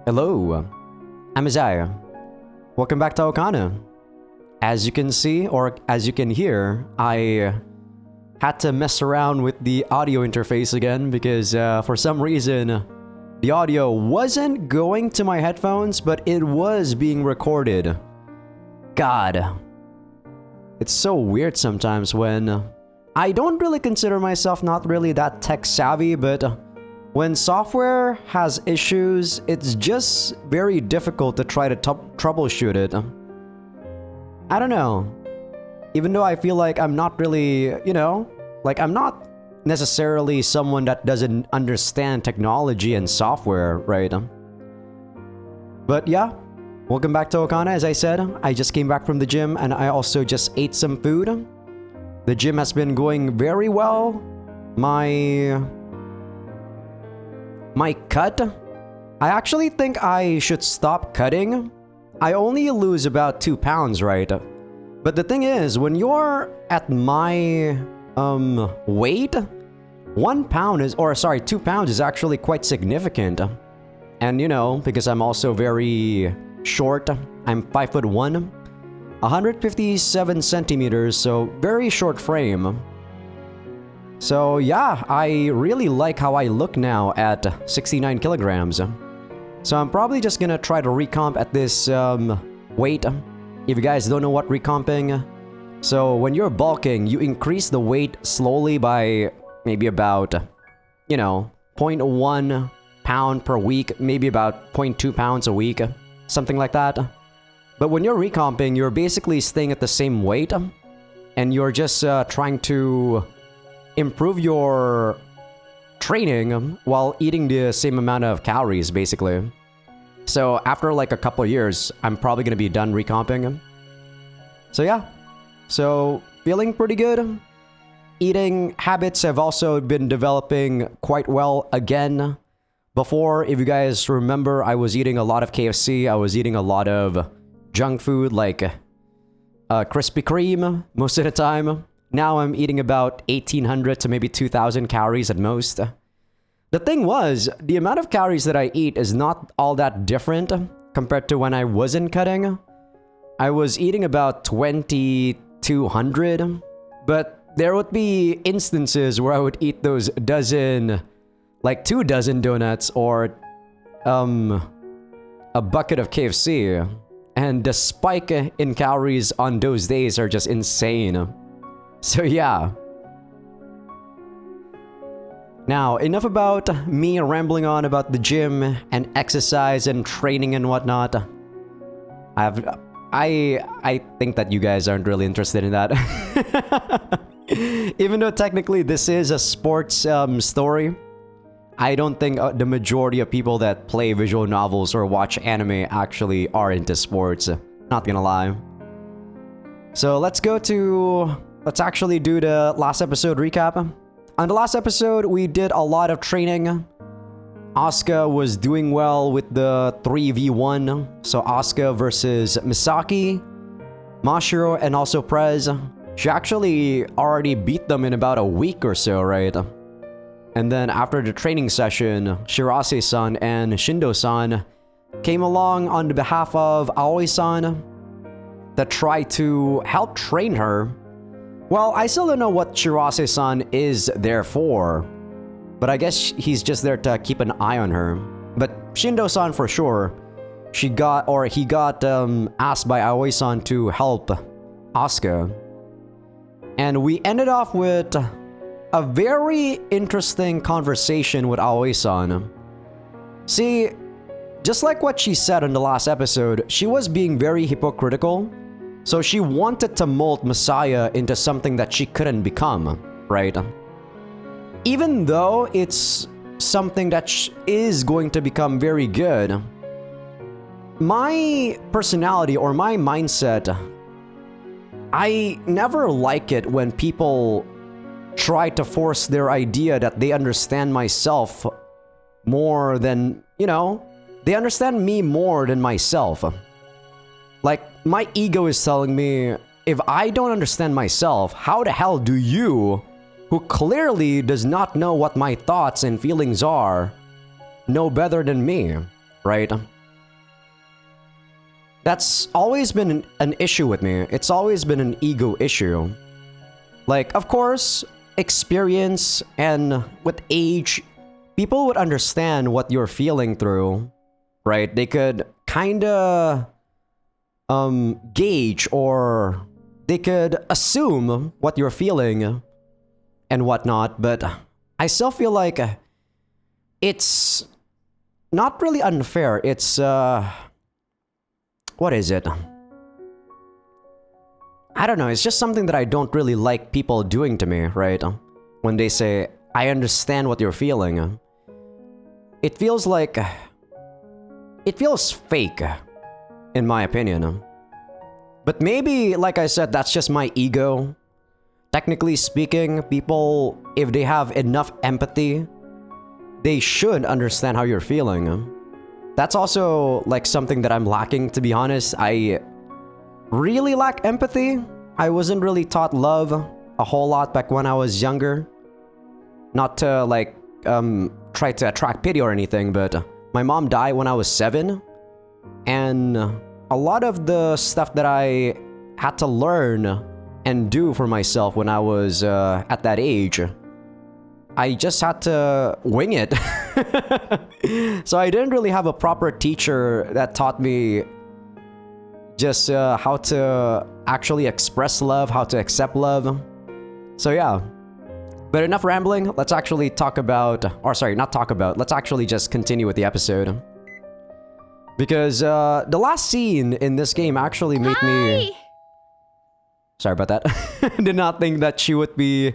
Hello, I'm Azai. Welcome back to Aokana. As you can see, or as you can hear, I had to mess around with the audio interface again because for some reason, the audio wasn't going to my headphones, but it was being recorded. God. It's so weird sometimes when I don't really consider myself not really that tech savvy, but when software has issues, it's just very difficult to try to troubleshoot it. I don't know. Even though I feel like I'm not really, like I'm not necessarily someone that doesn't understand technology and software, right? But yeah, welcome back to Aokana. As I said, I just came back from the gym and I also just ate some food. The gym has been going very well. My cut, I actually think I should stop cutting. I only lose about 2 pounds, right? But the thing is, when you're at my weight, 1 pound is, or sorry, 2 pounds is actually quite significant. And because I'm also very short, I'm 5'1", 157 centimeters, so very short frame. So yeah, I really like how I look now at 69 kilograms. So I'm probably just gonna try to recomp at this weight. If you guys don't know what recomping, so when you're bulking, you increase the weight slowly by maybe about, 0.1 pound per week, maybe about 0.2 pounds a week, something like that. But when you're recomping, you're basically staying at the same weight, and you're just trying to improve your training while eating the same amount of calories, basically. So after like a couple of years, I'm probably gonna be done recomping. So yeah, so feeling pretty good. Eating habits have also been developing quite well again. Before, if you guys remember, I was eating a lot of KFC. I was eating a lot of junk food like Krispy Kreme most of the time. Now I'm eating about 1,800 to maybe 2,000 calories at most. The thing was, the amount of calories that I eat is not all that different compared to when I wasn't cutting. I was eating about 2,200, but there would be instances where I would eat those dozen, like 2 dozen donuts or a bucket of KFC. And the spike in calories on those days are just insane. So yeah. Now, enough about me rambling on about the gym and exercise and training and whatnot. I think that you guys aren't really interested in that. Even though technically this is a sports story, I don't think the majority of people that play visual novels or watch anime actually are into sports. Not gonna lie. So let's actually do the last episode recap. On the last episode, we did a lot of training. Asuka was doing well with the 3v1. So Asuka versus Misaki, Mashiro, and also Prez. She actually already beat them in about a week or so, right? And then after the training session, Shirase-san and Shindo-san came along on the behalf of Aoi-san to try to help train her. Well, I still don't know what Shirase-san is there for, but I guess he's just there to keep an eye on her. But Shindo-san for sure, he got asked by Aoi-san to help Asuka. And we ended off with a very interesting conversation with Aoi-san. See, just like what she said in the last episode, she was being very hypocritical. So she wanted to mold Messiah into something that she couldn't become, right? Even though it's something that is going to become very good, my personality or my mindset, I never like it when people try to force their idea that they understand myself more than, they understand me more than myself. Like, my ego is telling me, if I don't understand myself, how the hell do you, who clearly does not know what my thoughts and feelings are, know better than me? right? That's always been an issue with me. It's always been an ego issue. Like, of course, experience and with age, people would understand what you're feeling through, right? They could kinda gauge, or they could assume what you're feeling and whatnot, but I still feel like it's not really unfair. It's what is it? I don't know, it's just something that I don't really like people doing to me, right? When they say, I understand what you're feeling. It feels like... It feels fake, in my opinion. But maybe, like I said, that's just my ego. Technically speaking, people, if they have enough empathy, they should understand how you're feeling. That's also like something that I'm lacking, to be honest. I really lack empathy. I wasn't really taught love a whole lot back when I was younger. Not to like try to attract pity or anything, but my mom died when I was 7, and a lot of the stuff that I had to learn and do for myself when I was at that age, I just had to wing it. So I didn't really have a proper teacher that taught me just how to actually express love, how to accept love. So yeah. But enough rambling, let's actually talk about... Or sorry, not talk about. Let's actually just continue with the episode. Because the last scene in this game actually made me... Sorry about that. Did not think that she would be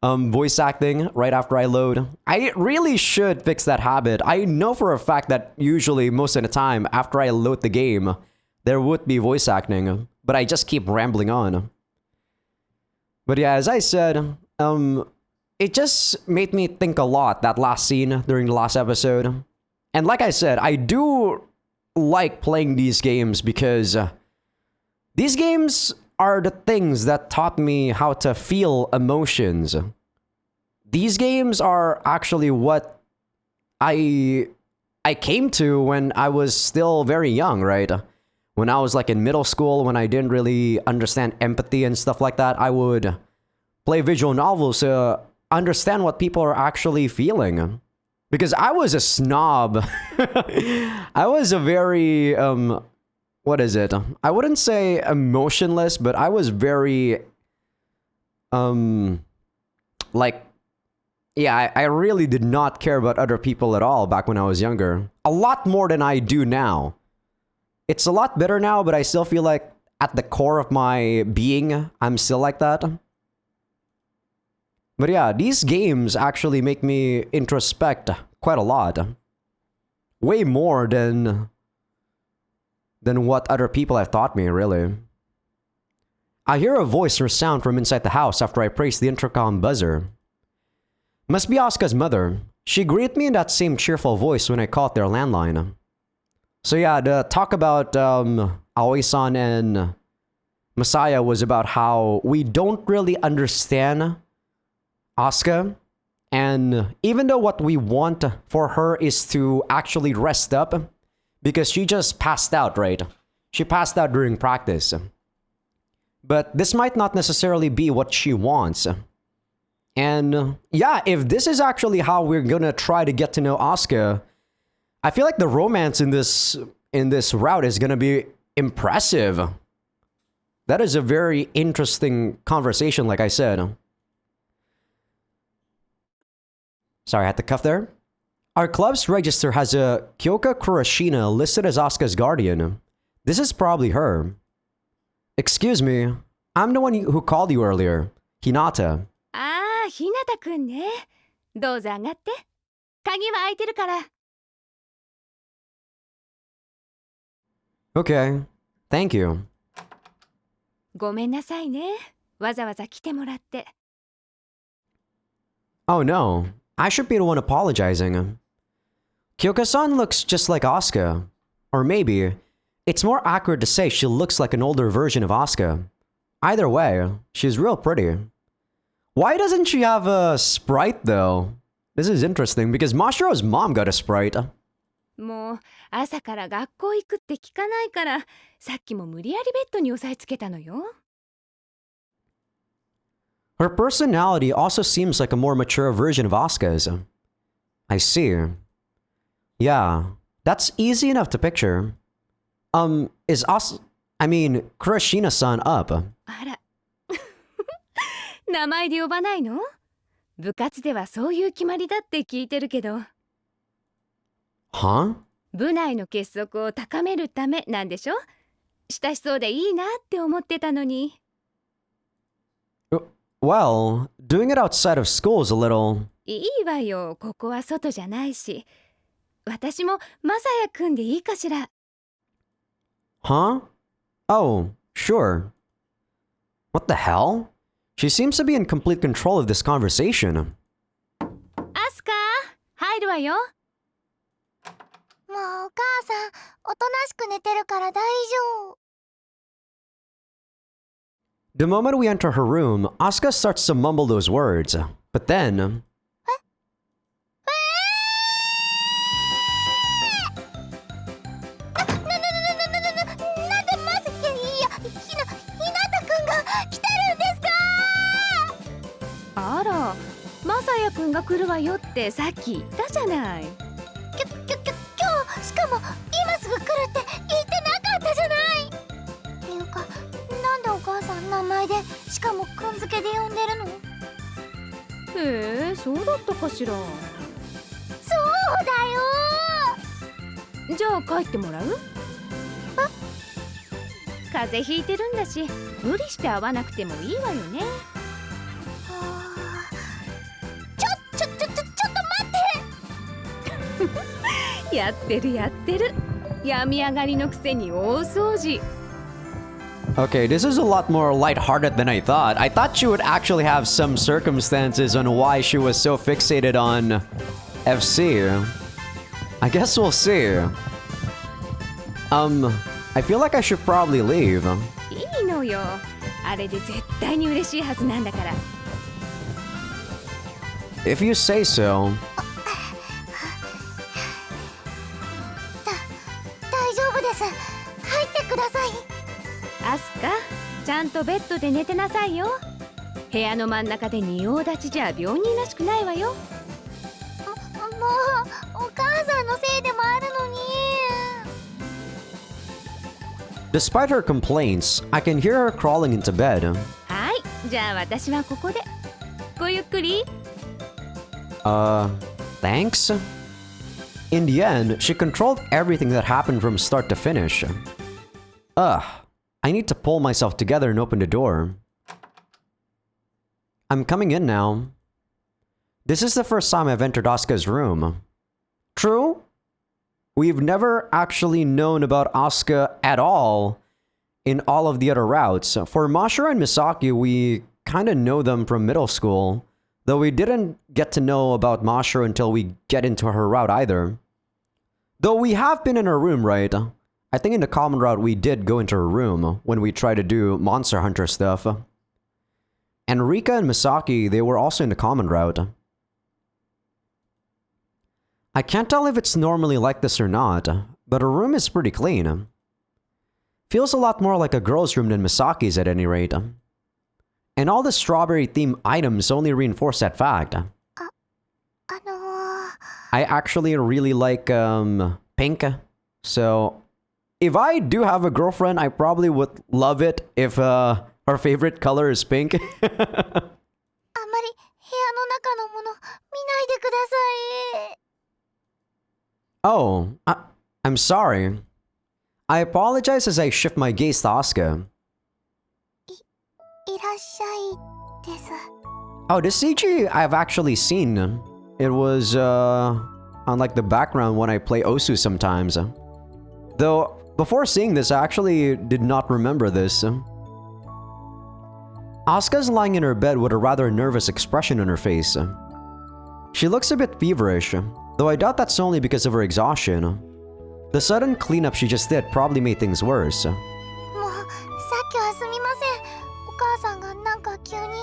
voice acting right after I load. I really should fix that habit. I know for a fact that usually, most of the time, after I load the game, there would be voice acting. But I just keep rambling on. But yeah, as I said... it just made me think a lot, that last scene during the last episode. And like I said, I do like playing these games because these games are the things that taught me how to feel emotions. These games are actually what I came to when I was still very young, right? When I was like in middle school, when I didn't really understand empathy and stuff like that, I would play visual novels to understand what people are actually feeling. Because I was a snob. I was a very, what is it? I wouldn't say emotionless, but I was very, like, yeah, I really did not care about other people at all back when I was younger. A lot more than I do now. It's a lot better now, but I still feel like at the core of my being, I'm still like that. But yeah, these games actually make me introspect quite a lot. Way more than what other people have taught me, really. I hear a voice or sound from inside the house after I press the intercom buzzer. Must be Asuka's mother. She greeted me in that same cheerful voice when I caught their landline. So yeah, the talk about Aoi-san and Messiah was about how we don't really understand Asuka, and even though what we want for her is to actually rest up, because she just passed out, right? She passed out during practice. But this might not necessarily be what she wants. And yeah, if this is actually how we're gonna try to get to know Asuka, I feel like the romance in this route is gonna be impressive. That is a very interesting conversation, like I said. Sorry, I had to cough there. Our club's register has a Kyoka Kurashina listed as Asuka's guardian. This is probably her. Excuse me, I'm the one who called you earlier. Hinata. Ah, Hinata-kun ne. どうぞ上がって。鍵は開いてるから。Okay, thank you. ごめんなさいね。わざわざ来てもらって。Oh no. I should be the one apologizing. Kyoka-san looks just like Asuka. Or maybe, it's more accurate to say she looks like an older version of Asuka. Either way, she's real pretty. Why doesn't she have a sprite though? This is interesting because Mashiro's mom got a sprite. もう朝から学校行くって聞かないから、さっきも無理やりベッドに押さえつけたのよ。Her personality also seems like a more mature version of Asuka's. I see. Yeah, that's easy enough to picture. Is Kurashina-san up? あら名前で呼ばないの？部活ではそういう決まりだって聞いてるけど。Huh? 部内の結束を高めるためなんでしょ？親しそうでいいなって思ってたのに。Well, doing it outside of school is a little... いいわよ、ここは外じゃないし。私もまさやくんでいいかしら。Huh? Oh, sure. What the hell? She seems to be in complete control of this conversation. アスカ、入るわよ。もうお母さん、おとなしく寝てるから大丈夫。The moment we enter her room, Asuka starts to mumble those words. But then... なんでまさひなたくんが来てるんですか？あら、まさやくんが来るわよってさっき言ったじゃない。今日しかも今すぐ来るって言ってなかったじゃない。っていうか、なんでお母さん名前でしかもくんづけで呼んでるの？へえ、そうだったかしら。そうだよ。じゃあ帰ってもらう？風邪ひいてるんだし、無理して会わなくてもいいわよね。ちょっと待って。やってるやってる。病み上がりのくせに大掃除。Okay, this is a lot more lighthearted than I thought. I thought she would actually have some circumstances on why she was so fixated on FC. I guess we'll see. I feel like I should probably leave. いいのよ。あれで絶対に嬉しいはずなんだから。If you say so. 大丈夫です。入ってください。アスカ、ちゃんとベッドで寝てなさいよ。部屋の真ん中で仁王立ちじゃ病人らしくないわよ。もうお母さんのせいでもあるのに。Despite her complaints, I can hear her crawling into bed. はい、じゃあ私はここで。ごゆっくり。Thanks? In the end, she controlled everything that happened from start to finish. I need to pull myself together and open the door. I'm coming in now. This is the first time I've entered Asuka's room. True? We've never actually known about Asuka at all in all of the other routes. For Mashura and Misaki, we kinda know them from middle school, though we didn't get to know about Mashura until we get into her route either. Though we have been in her room, right? I think in the common route we did go into her room when we tried to do Monster Hunter stuff. And Rika and Misaki, they were also in the common route. I can't tell if it's normally like this or not, but her room is pretty clean. Feels a lot more like a girl's room than Misaki's at any rate. And all the strawberry-themed items only reinforce that fact. I actually really like pink, so if I do have a girlfriend, I probably would love it if her favorite color is pink. あんまり部屋の中のもの見ないでください。Oh, I'm sorry. I apologize as I shift my gaze to Asuka. いらっしゃいです。Oh, this CG I've actually seen. It was on like the background when I play Osu sometimes. Though before seeing this, I actually did not remember this. Asuka's lying in her bed with a rather nervous expression on her face. She looks a bit feverish, though I doubt that's only because of her exhaustion. The sudden cleanup she just did probably made things worse. もうさっきはすみません。お母さんがなんか急に。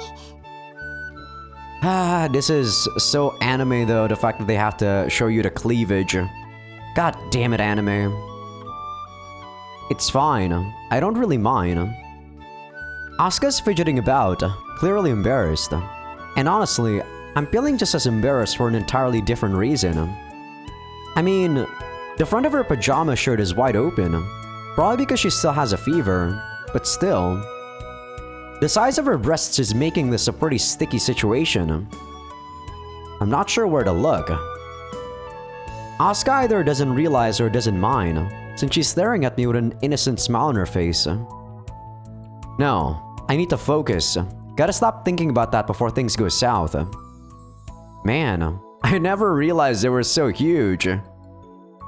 This is so anime though, the fact that they have to show you the cleavage. God damn it, anime. It's fine. I don't really mind. Asuka's fidgeting about, clearly embarrassed. And honestly, I'm feeling just as embarrassed for an entirely different reason. I mean, the front of her pajama shirt is wide open. Probably because she still has a fever, but still. The size of her breasts is making this a pretty sticky situation. I'm not sure where to look. Asuka either doesn't realize or doesn't mind, since she's staring at me with an innocent smile on her face. No, I need to focus. Gotta stop thinking about that before things go south. Man, I never realized they were so huge.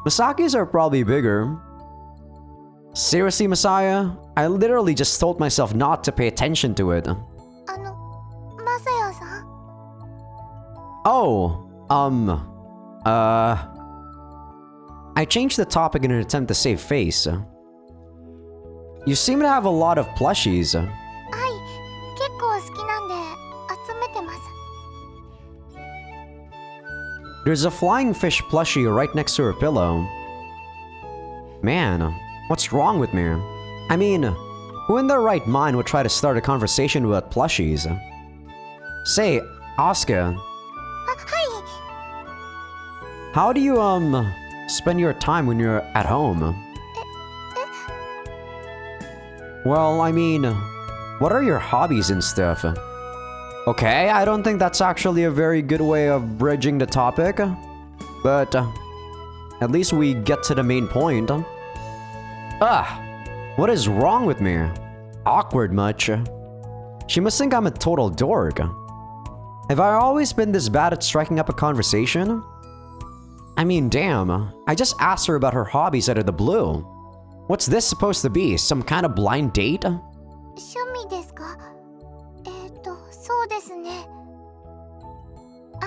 Masaki's are probably bigger. Seriously, Messiah? I literally just told myself not to pay attention to it. Masaya-san? Oh, I changed the topic in an attempt to save face. You seem to have a lot of plushies. はい、結構好きなんで集めてます。 There's a flying fish plushie right next to her pillow. Man, what's wrong with me? I mean, who in their right mind would try to start a conversation about plushies? Say, Asuka, はい、 how do you, spend your time when you're at home? Well, I mean, what are your hobbies and stuff? Okay, I don't think that's actually a very good way of bridging the topic. But, at least we get to the main point. What is wrong with me? Awkward much? She must think I'm a total dork. Have I always been this bad at striking up a conversation? I mean, damn, I just asked her about her hobbies out of the blue. What's this supposed to be? Some kind of blind date? 趣味ですか？そうですね。あ、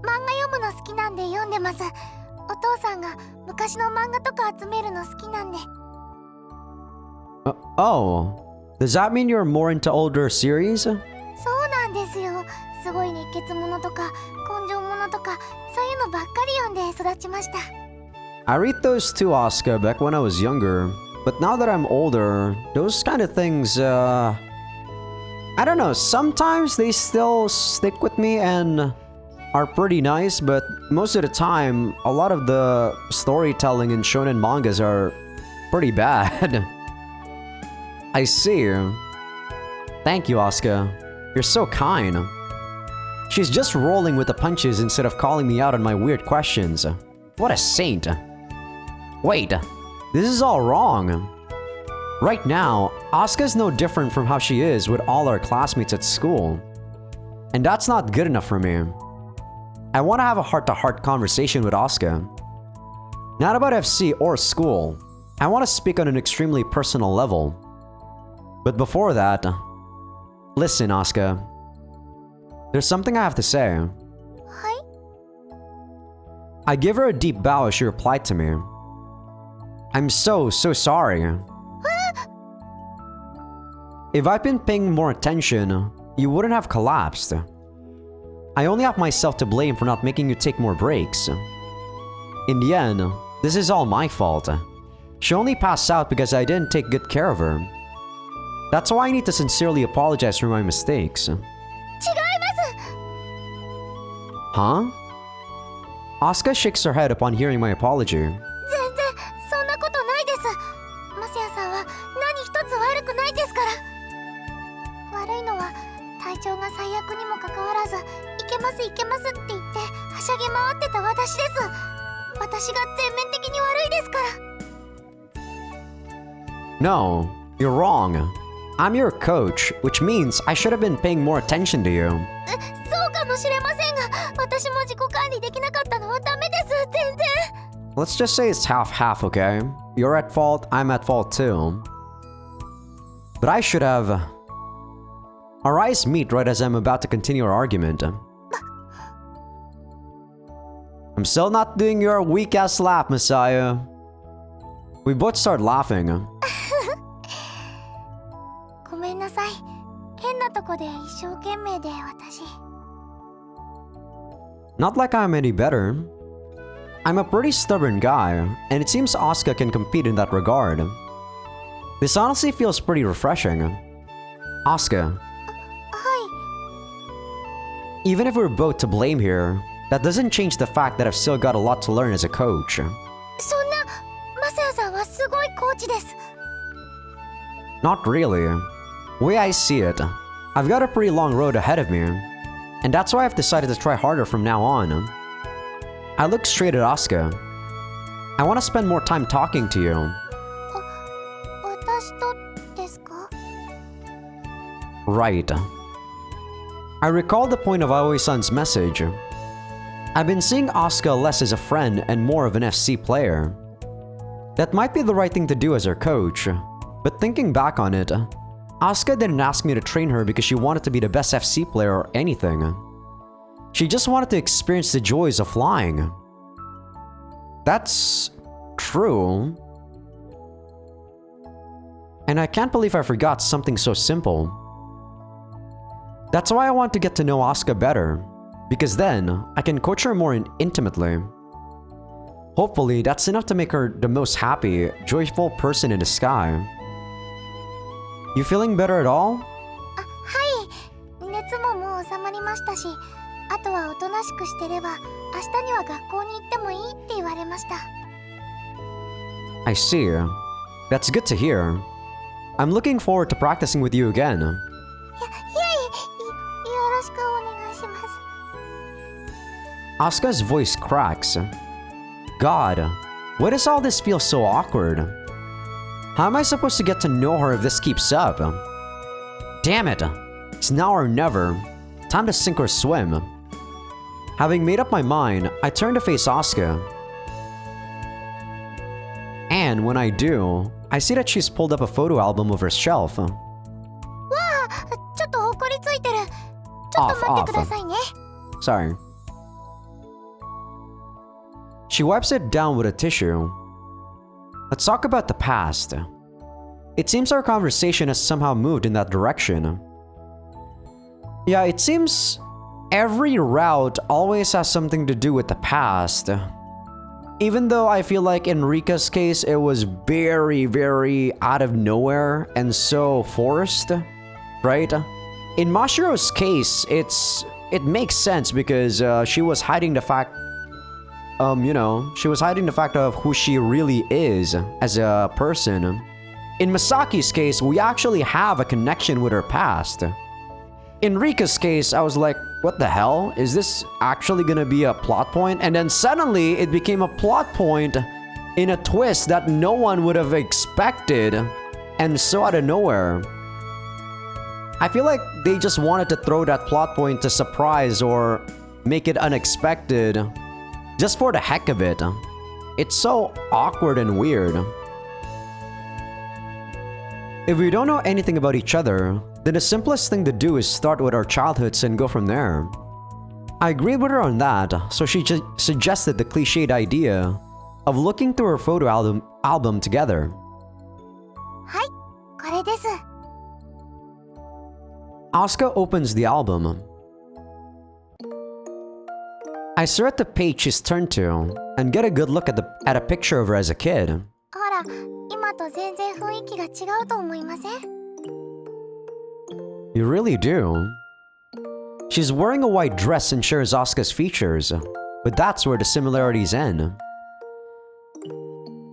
漫画読むの好きなんで読んでます。お父さんが昔の漫画とか集めるの好きなんで。Oh, does that mean you're more into older series? そうなんですよ。すごい熱血ものとか根性ものとかそういうのばっかり読んで育ちました。I read those too, Asuka, back when I was younger. But now that I'm older, those kind of things, I don't know, sometimes they still stick with me and are pretty nice, but most of the time, a lot of the storytelling in shonen mangas are pretty bad. I see. Thank you, Asuka. You're so kind. She's just rolling with the punches instead of calling me out on my weird questions. What a saint. Wait, this is all wrong. Right now, Asuka's no different from how she is with all our classmates at school. And that's not good enough for me. I want to have a heart-to-heart conversation with Asuka. Not about FC or school. I want to speak on an extremely personal level. But before that, listen, Asuka. There's something I have to say. はい。 I give her a deep bow as she replied to me. I'm so sorry. If I'd been paying more attention, you wouldn't have collapsed. I only have myself to blame for not making you take more breaks. In the end, this is all my fault. She only passed out because I didn't take good care of her. That's why I need to sincerely apologize for my mistakes. 違います。 Huh? Asuka shakes her head upon hearing my apology. 全然そんなことないです。マスヤさんは何一つ悪くないですから。悪いのは体調が最悪にもかかわらず、いけますいけますって言ってはしゃぎ回ってた私です。私が全面的に悪いですから。 No, you're wrong. I'm your coach, which means I should have been paying more attention to you. そうかもしれませんが、私も自己管理できなかったのはダメです。全然。 Let's just say it's half-half, okay? You're at fault, I'm at fault too. But I should have... Our eyes meet right as I'm about to continue our argument. I'm still not doing your weak-ass laugh, Messiah. We both start laughing. ごめんなさい。変なとこで一生懸命で私。 Not like I'm any better. I'm a pretty stubborn guy, and it seems Asuka can compete in that regard. This honestly feels pretty refreshing. Asuka, は even if we're both to blame here, that doesn't change the fact that I've still got a lot to learn as a coach. い。そんな、マサヤさんはすごいコーチです。 Not really. The way I see it, I've got a pretty long road ahead of me, and that's why I've decided to try harder from now on. I look straight at Asuka. I want to spend more time talking to you. 私とですか？ Right. I recall the point of Aoi-san's message. I've been seeing Asuka less as a friend and more of an FC player. That might be the right thing to do as her coach, but thinking back on it, Asuka didn't ask me to train her because she wanted to be the best FC player or anything. She just wanted to experience the joys of flying. That's true. And I can't believe I forgot something so simple. That's why I want to get to know Asuka better, because then I can coach her more intimately. Hopefully, that's enough to make her the most happy, joyful person in the sky. You feeling better at all? あ、はい。熱ももう収まりましたし、あとはおとなしくしてれば、明日には学校に行ってもいいって言われました。 I see. That's good to hear. I'm looking forward to practicing with you again. よろしくお願いします。 Asuka's voice cracks. God, why does all this feel so awkward? How am I supposed to get to know her if this keeps up? Damn it! It's now or never. Time to sink or swim. Having made up my mind, I turn to face Asuka. And when I do, I see that she's pulled up a photo album of her shelf. わあ、ちょっとほこりついてる。ちょっと待ってくださいね。 Sorry. She wipes it down with a tissue. Let's talk about the past. It seems our conversation has somehow moved in that direction. Yeah, it seems every route always has something to do with the past. Even though I feel like in Rika's case, it was very, very out of nowhere and so forced, right? In Mashiro's case, it makes sense because she was hiding the fact she was hiding the fact of who she really is as a person. In Masaki's case, we actually have a connection with her past. In Rika's case, I was like, what the hell? Is this actually gonna be a plot point? And then suddenly, it became a plot point in a twist that no one would have expected, and so out of nowhere. I feel like they just wanted to throw that plot point to surprise or make it unexpected. Just for the heck of it. It's so awkward and weird. If we don't know anything about each other, then the simplest thing to do is start with our childhoods and go from there. I agreed with her on that, so she suggested the cliched idea of looking through her photo album together. はい、これです。 Asuka opens the album. I stare at the page she's turned to and get a good look at a picture of her as a kid. ほら、今と全然雰囲気が違うと思いません？ You really do. She's wearing a white dress and shares Asuka's features, but that's where the similarities end.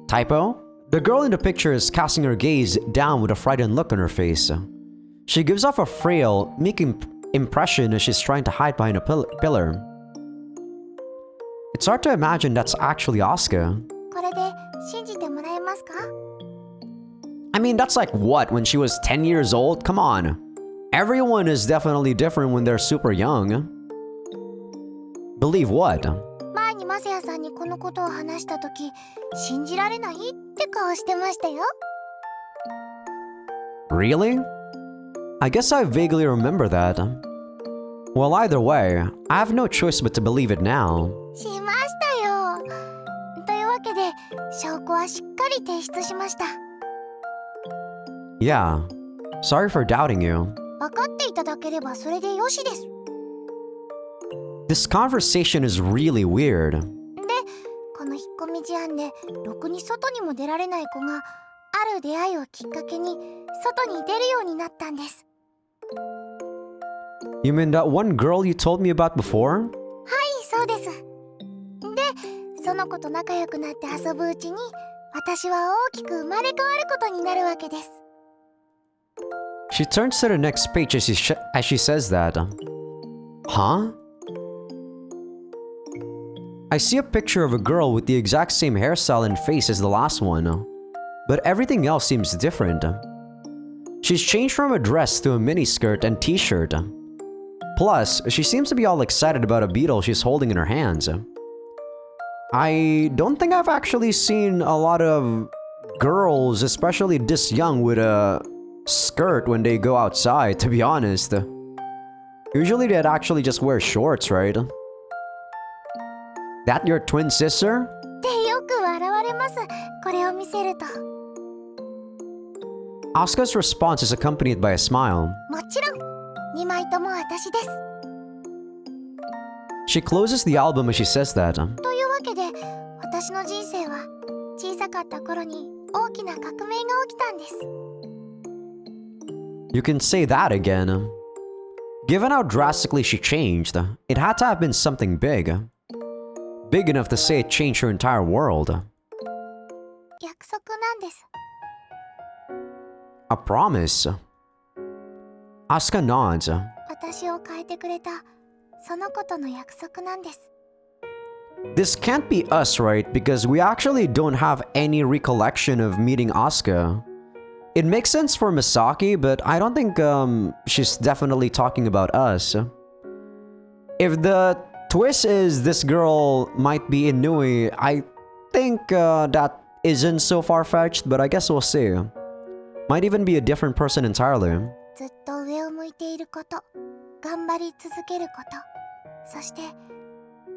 Typo? The girl in the picture is casting her gaze down with a frightened look on her face. She gives off a frail, meek impression as she's trying to hide behind a pillar. It's hard to imagine that's actually Asuka. これで信じてもらえますか？ I mean, that's like what, when she was 10 years old? Come on. Everyone is definitely different when they're super young. Believe what? 前にマサヤさんにこのことを話したとき、信じられないって顔してましたよ。 Really? I guess I vaguely remember that. Well, either way, I have no choice but to believe it now. しましたよ。というわけで、証拠はしっかり提出しました。 Yeah. Sorry for doubting you. 分かっていただければそれでよしです。 This conversation is really weird. で、こでろくに外にも出られない子がある出会いをきっかけに外に出るようになったんです。 You mean that one girl you told me about before? はい、そうです。で、その子と仲良くなって遊ぶうちに私は大きく生まれ変わることになるわけです。 She turns to the next page as she says that. Huh? I see a picture of a girl with the exact same hairstyle and face as the last one, but everything else seems different. She's changed from a dress to a miniskirt and t-shirt. Plus, she seems to be all excited about a beetle she's holding in her hands. I don't think I've actually seen a lot of girls, especially this young, with a skirt when they go outside, to be honest. Usually they'd actually just wear shorts, right? That your twin sister? でよく笑われます。これを見せると。 Asuka's response is accompanied by a smile. もちろん、2枚とも私です。 She closes the album as she says that. というわけで、私の人生は小さかった頃に大きな革命が起きたんです。 You can say that again. Given how drastically she changed, it had to have been something big. Big enough to say it changed her entire world. 約束なんです。 A promise. Asuka nods. 私を変えてくれたその子との約束なんです。 This can't be us, right? Because we actually don't have any recollection of meeting Asuka. It makes sense for Misaki, but I don't think she's definitely talking about us. If the twist is this girl might be Inui, I think that isn't so far-fetched, but I guess we'll see. Might even be a different person entirely. ずっと上を向いていること、頑張り続けること、そして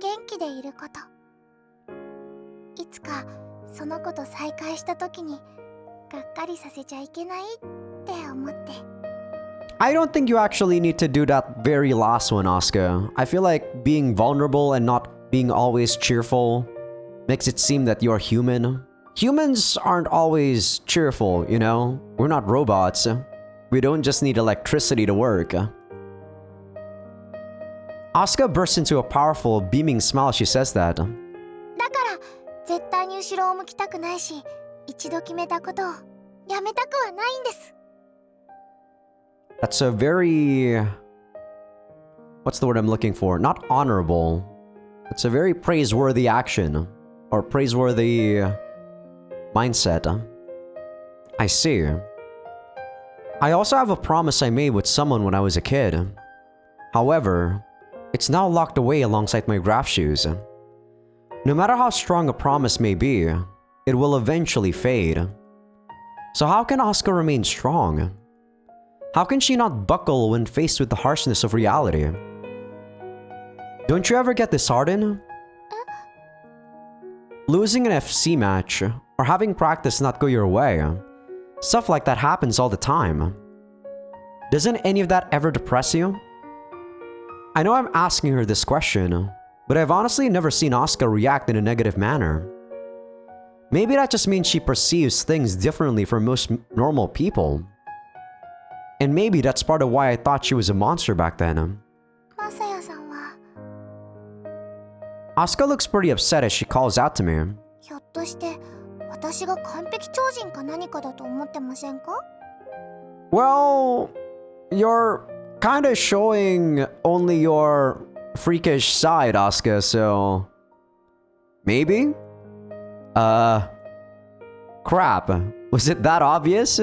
元気でいること。いつかその子と再会した時にがっかりさせちゃいけないって思って。 I don't think you actually need to do that very last one, Asuka. I feel like being vulnerable and not being always cheerful makes it seem that you're human. Humans aren't always cheerful, you know? We're not robots. We don't just need electricity to work. Asuka bursts into a powerful, beaming smile as she says that. だから絶対に後ろを向きたくないし、一度決めたことをやめたくはないんです。 That's a very... What's the word I'm looking for? Not honorable. It's a very praiseworthy action. Or praiseworthy mindset. I see. I also have a promise I made with someone when I was a kid. However, it's now locked away alongside my graph shoes. No matter how strong a promise may be, it will eventually fade. So how can Asuka remain strong? How can she not buckle when faced with the harshness of reality? Don't you ever get disheartened? Losing an FC match, or having practice not go your way, stuff like that happens all the time. Doesn't any of that ever depress you? I know I'm asking her this question, but I've honestly never seen Asuka react in a negative manner. Maybe that just means she perceives things differently from most normal people. And maybe that's part of why I thought she was a monster back then. マサヤさんは Asuka looks pretty upset as she calls out to me. ひょっとして私が完璧超人か何かだと思ってませんか？ Well, you're kinda showing only your freakish side, Asuka, so... Maybe? Crap. Was it that obvious?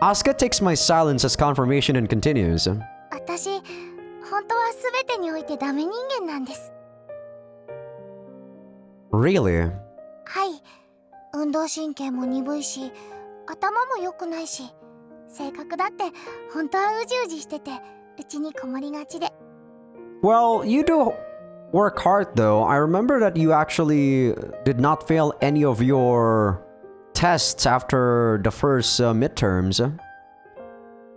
Asuka takes my silence as confirmation and continues. 私、本当は全てにおいてダメ人間なんです。 Really? はい。運動神経も鈍いし、頭も良くないし、性格だって本当はうじうじしてて、うちにこもりがちで。 Well, you do work hard though. I remember that you actually did not fail any of your tests after the first midterms.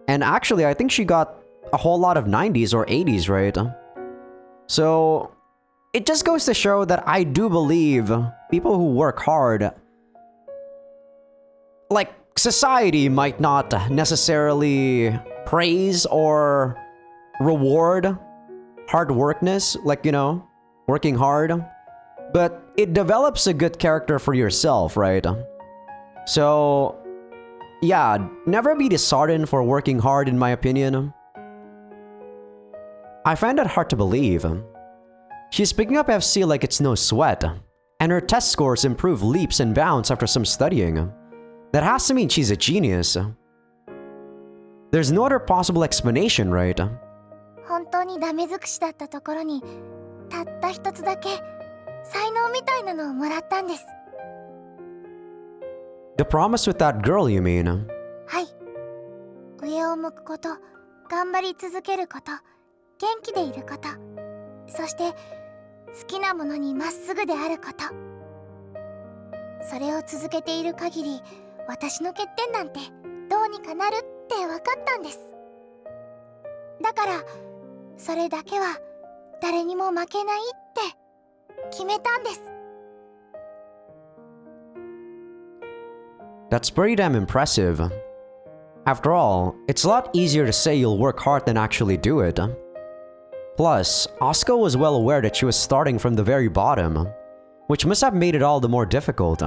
And actually, I think she got a whole lot of 90s or 80s, right? So, it just goes to show that I do believe people who work hard, like, society might not necessarily praise or reward hard workness, like, you know, working hard, but it develops a good character for yourself, right? So, yeah, never be disheartened for working hard, in my opinion. I find that hard to believe. She's picking up FC like it's no sweat, and her test scores improve leaps and bounds after some studying. That has to mean she's a genius. There's no other possible explanation, right? 本当にダメ尽くしだったところにたった一つだけ才能みたいなのをもらったんです。 The promise with that girl, you mean? はい。上を向くこと、頑張り続けること、元気でいること、そして好きなものにまっすぐであること。それを続けている限り、私の欠点なんてどうにかなるって分かったんです。だから、それだけは誰にも負けないって決めたんです。 That's pretty damn impressive. After all, it's a lot easier to say you'll work hard than actually do it. Plus, Asuka was well aware that she was starting from the very bottom, which must have made it all the more difficult.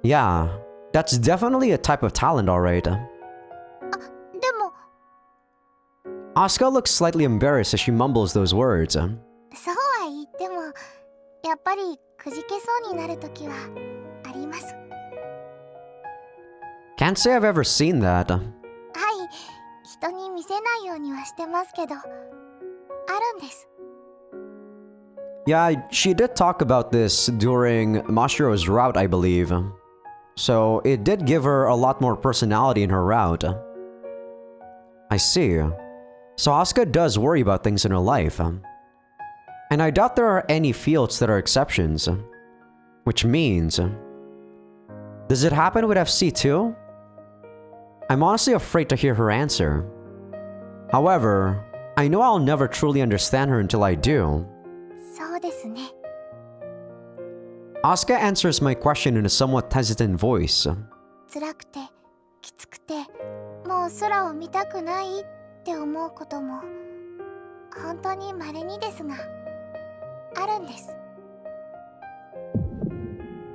Yeah, that's definitely a type of talent, alright. でも、 Asuka looks slightly embarrassed as she mumbles those words. そうは言っても、やっぱりくじけそうになるときはあります。 Can't say I've ever seen that. はい、人に見せないようにはしてますけど、あるんです。 Yeah, she did talk about this during Mashiro's route, I believe. So it did give her a lot more personality in her route. I see. So Asuka does worry about things in her life. And I doubt there are any fields that are exceptions. Which means... Does it happen with FC too? I'm honestly afraid to hear her answer. However, I know I'll never truly understand her until I do. そうですね。 Asuka answers my question in a somewhat hesitant voice. 辛くて、きつくて、もう空を見たくないって思うことも本当に稀にですが、あるんです。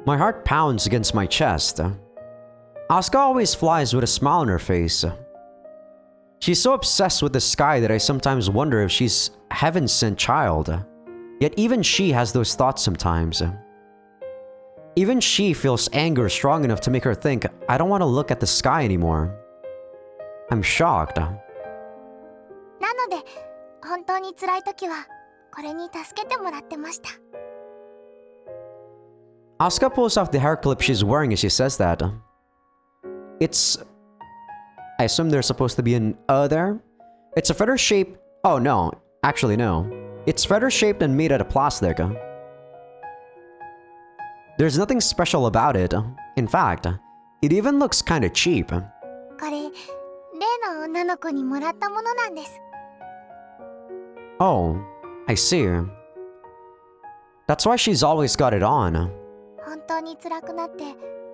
My heart pounds against my chest. Asuka always flies with a smile on her face. She's so obsessed with the sky that I sometimes wonder if she's heaven's sent child. Yet even she has those thoughts sometimes. Even she feels anger strong enough to make her think, I don't want to look at the sky anymore. I'm shocked. なので、本当に辛い時はこれに助けてもらってました。 Asuka pulls off the hair clip she's wearing as she says that. It's... I assume there's supposed to be an there? It's a feather shape... Oh no, actually no. It's feather shaped and made out of plastic. There's nothing special about it. In fact, it even looks kinda cheap. これ、例の女の子にもらったものなんです。 Oh, I see. That's why she's always got it on. 本当に辛くなって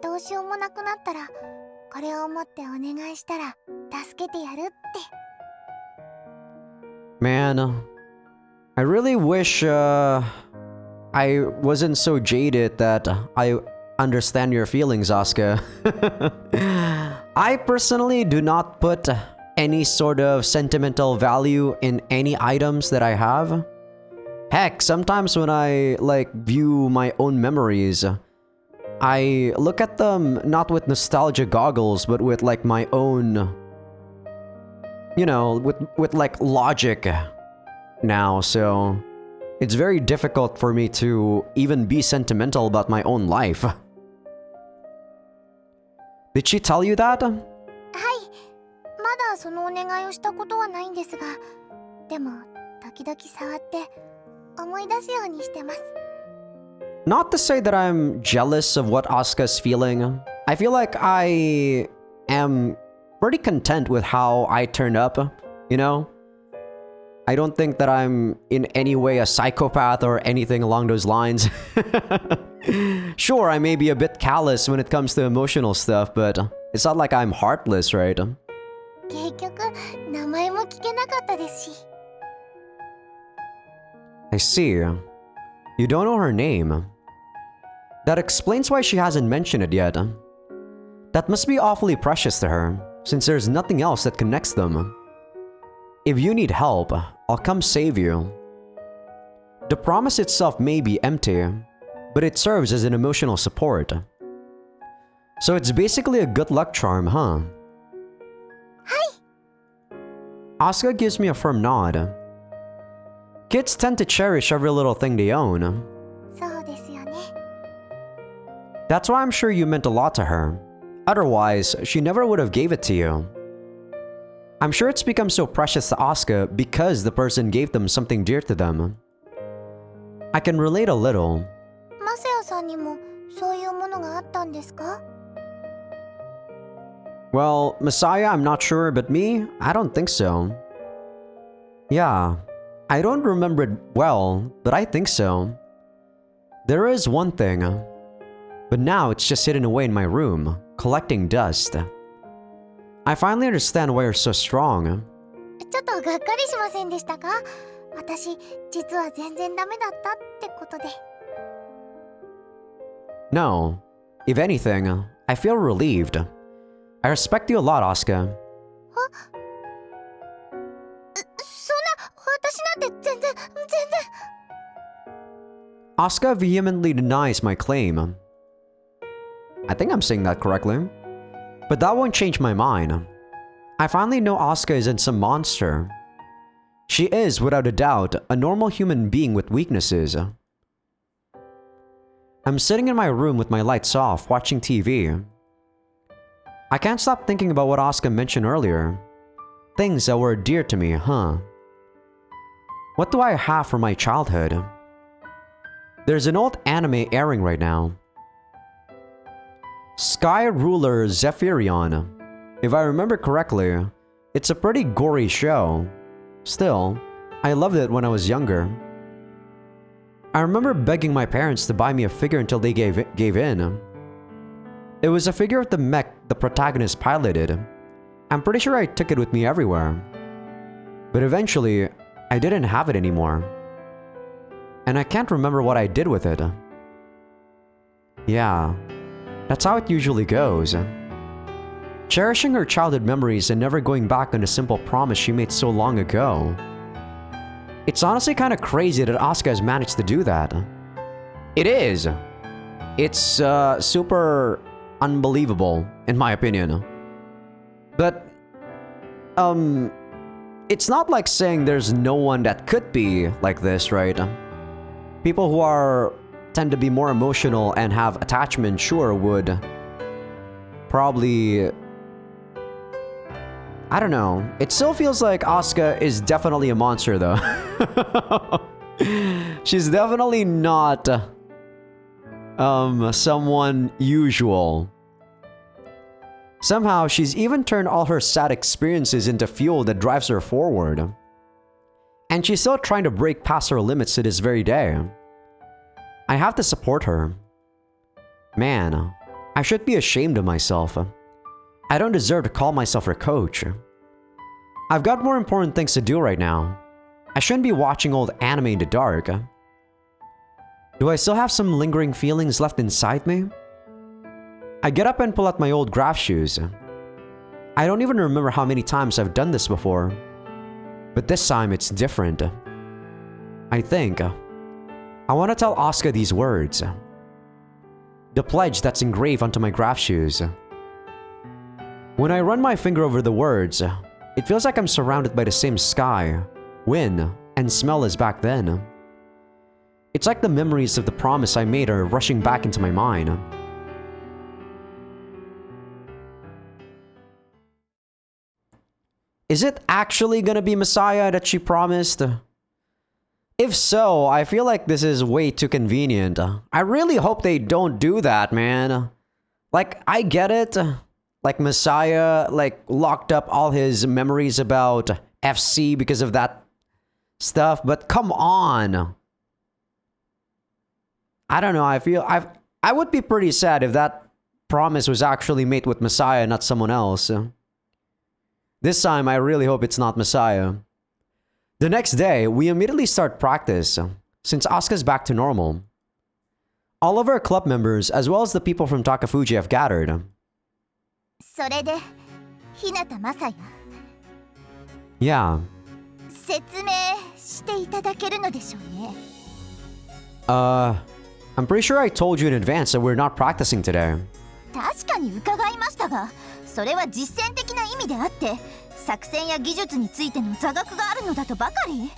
どうしようもなくなったら、これを持ってお願いしたら助けてやるって。 Man, I really wish I wasn't so jaded that I understand your feelings, Asuka. I personally do not put any sort of sentimental value in any items that I have. Heck, sometimes when I view my own memories, I look at them not with nostalgia goggles, but with my own, you know, with logic now. So it's very difficult for me to even be sentimental about my own life. Did she tell you that? はい、まだそのお願いをしたことはないんですが、でも時々触って思い出すようにしてます。 Not to say that I'm jealous of what Asuka's feeling. I feel like I am pretty content with how I turned up, you know? I don't think that I'm in any way a psychopath or anything along those lines. Sure, I may be a bit callous when it comes to emotional stuff, but it's not like I'm heartless, right? 結局名前も聞けなかったですし。 I see. You don't know her name. That explains why she hasn't mentioned it yet. That must be awfully precious to her, since there's nothing else that connects them. If you need help, I'll come save you. The promise itself may be empty, but it serves as an emotional support. So it's basically a good luck charm, huh? Asuka gives me a firm nod. Kids tend to cherish every little thing they own. そうですよね。 That's why I'm sure you meant a lot to her. Otherwise, she never would have gave it to you. I'm sure it's become so precious to Asuka because the person gave them something dear to them. I can relate a little. マサヤさんにもそういうものがあったんですか？ Well, Messiah, I'm not sure, but me, I don't think so. Yeah, I don't remember it well, but I think so. There is one thing, but now it's just hidden away in my room, collecting dust. I finally understand why you're so strong. ちょっとがっかりしませんでしたか？私実は全然ダメだったってことで。 No, if anything, I feel relieved. I respect you a lot, Asuka. そんな私なんて全然。 Asuka vehemently denies my claim. I think I'm saying that correctly. But that won't change my mind. I finally know Asuka isn't some monster. She is, without a doubt, a normal human being with weaknesses. I'm sitting in my room with my lights off, watching TV. I can't stop thinking about what Asuka mentioned earlier. Things that were dear to me, huh? What do I have from my childhood? There's an old anime airing right now. Sky Ruler Zephyrion. If I remember correctly, it's a pretty gory show. Still, I loved it when I was younger. I remember begging my parents to buy me a figure until they gave in. It was a figure of the mech the protagonist piloted. I'm pretty sure I took it with me everywhere. But eventually, I didn't have it anymore. And I can't remember what I did with it. Yeah, that's how it usually goes. Cherishing her childhood memories and never going back on a simple promise she made so long ago. It's honestly kind of crazy that Asuka has managed to do that. It is. It's super unbelievable, in my opinion. But, it's not like saying there's no one that could be like this, right? People who tend to be more emotional and have attachment, sure, would probably... I don't know. It still feels like Asuka is definitely a monster, though. She's definitely not someone usual. Somehow, she's even turned all her sad experiences into fuel that drives her forward. And she's still trying to break past her limits to this very day. I have to support her. Man, I should be ashamed of myself. I don't deserve to call myself her coach. I've got more important things to do right now. I shouldn't be watching old anime in the dark. Do I still have some lingering feelings left inside me? I get up and pull out my old graph shoes. I don't even remember how many times I've done this before. But this time it's different. I think I want to tell Asuka these words. The pledge that's engraved onto my graph shoes. When I run my finger over the words, it feels like I'm surrounded by the same sky, wind, and smell as back then. It's like the memories of the promise I made are rushing back into my mind. Is it actually gonna be Messiah that she promised? If so, I feel like this is way too convenient. I really hope they don't do that, man. Like, I get it. Like, Messiah, like, locked up all his memories about FC because of that stuff, but come on. I don't know, I would be pretty sad if that promise was actually made with Messiah, not someone else. This time, I really hope it's not Messiah. The next day, we immediately start practice, since Asuka's back to normal. All of our club members, as well as the people from Takafuji, have gathered. それで日向雅也 Yeah. 説明していただけるのでしょうね I'm pretty sure I told you in advance that we're not practicing today. 確かに伺いましたがそれは実践的な意味であって作戦や技術についての座学があるのだとばかり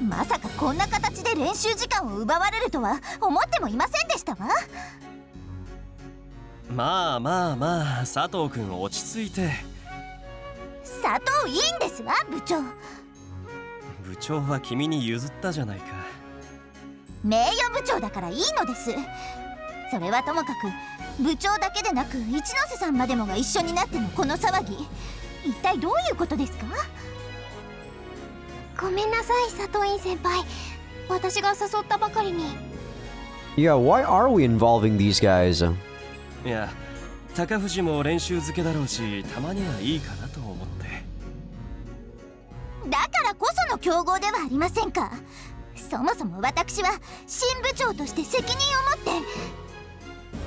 まさかこんな形で練習時間を奪われるとは思ってもいませんでしたわまあまあまあ佐藤君落ち着いて佐藤いいんですわ部長部長は君に譲ったじゃないか名誉部長だからいいのですそれはともかく部長だけでなく一ノ瀬さんまでもが一緒になってのこの騒ぎ一体どういうことですかごめんなさい佐藤院先輩私が誘ったばかりに Yeah, why are we involving these guys? いや高藤も練習漬けだろうしたまにはいいかなと思ってだからこその競合ではありませんかそもそも私は新部長として責任を持っ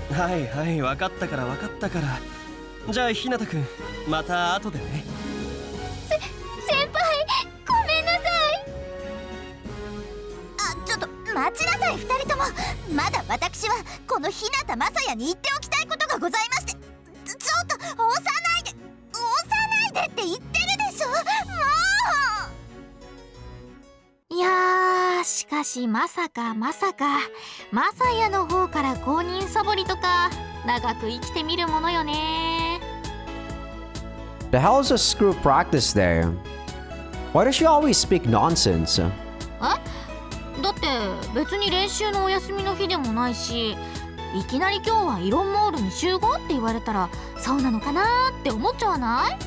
てはいはい分かったから分かったからじゃあ日向君また後でね先輩ごめんなさいあちょっと待ちなさい二人ともまだ私はこの日向雅也に言っておきたいことがございましてちょっと押さないでって言ってるでしょもういやーしかしまさか雅也の方から公認サボりとか長く生きてみるものよね The hell is a screw practice day? Why does she always speak nonsense? だって別に練習のお休みの日でもないしいきなり今日はイロンモールに集合って言われたらそうなのかなって思っちゃわない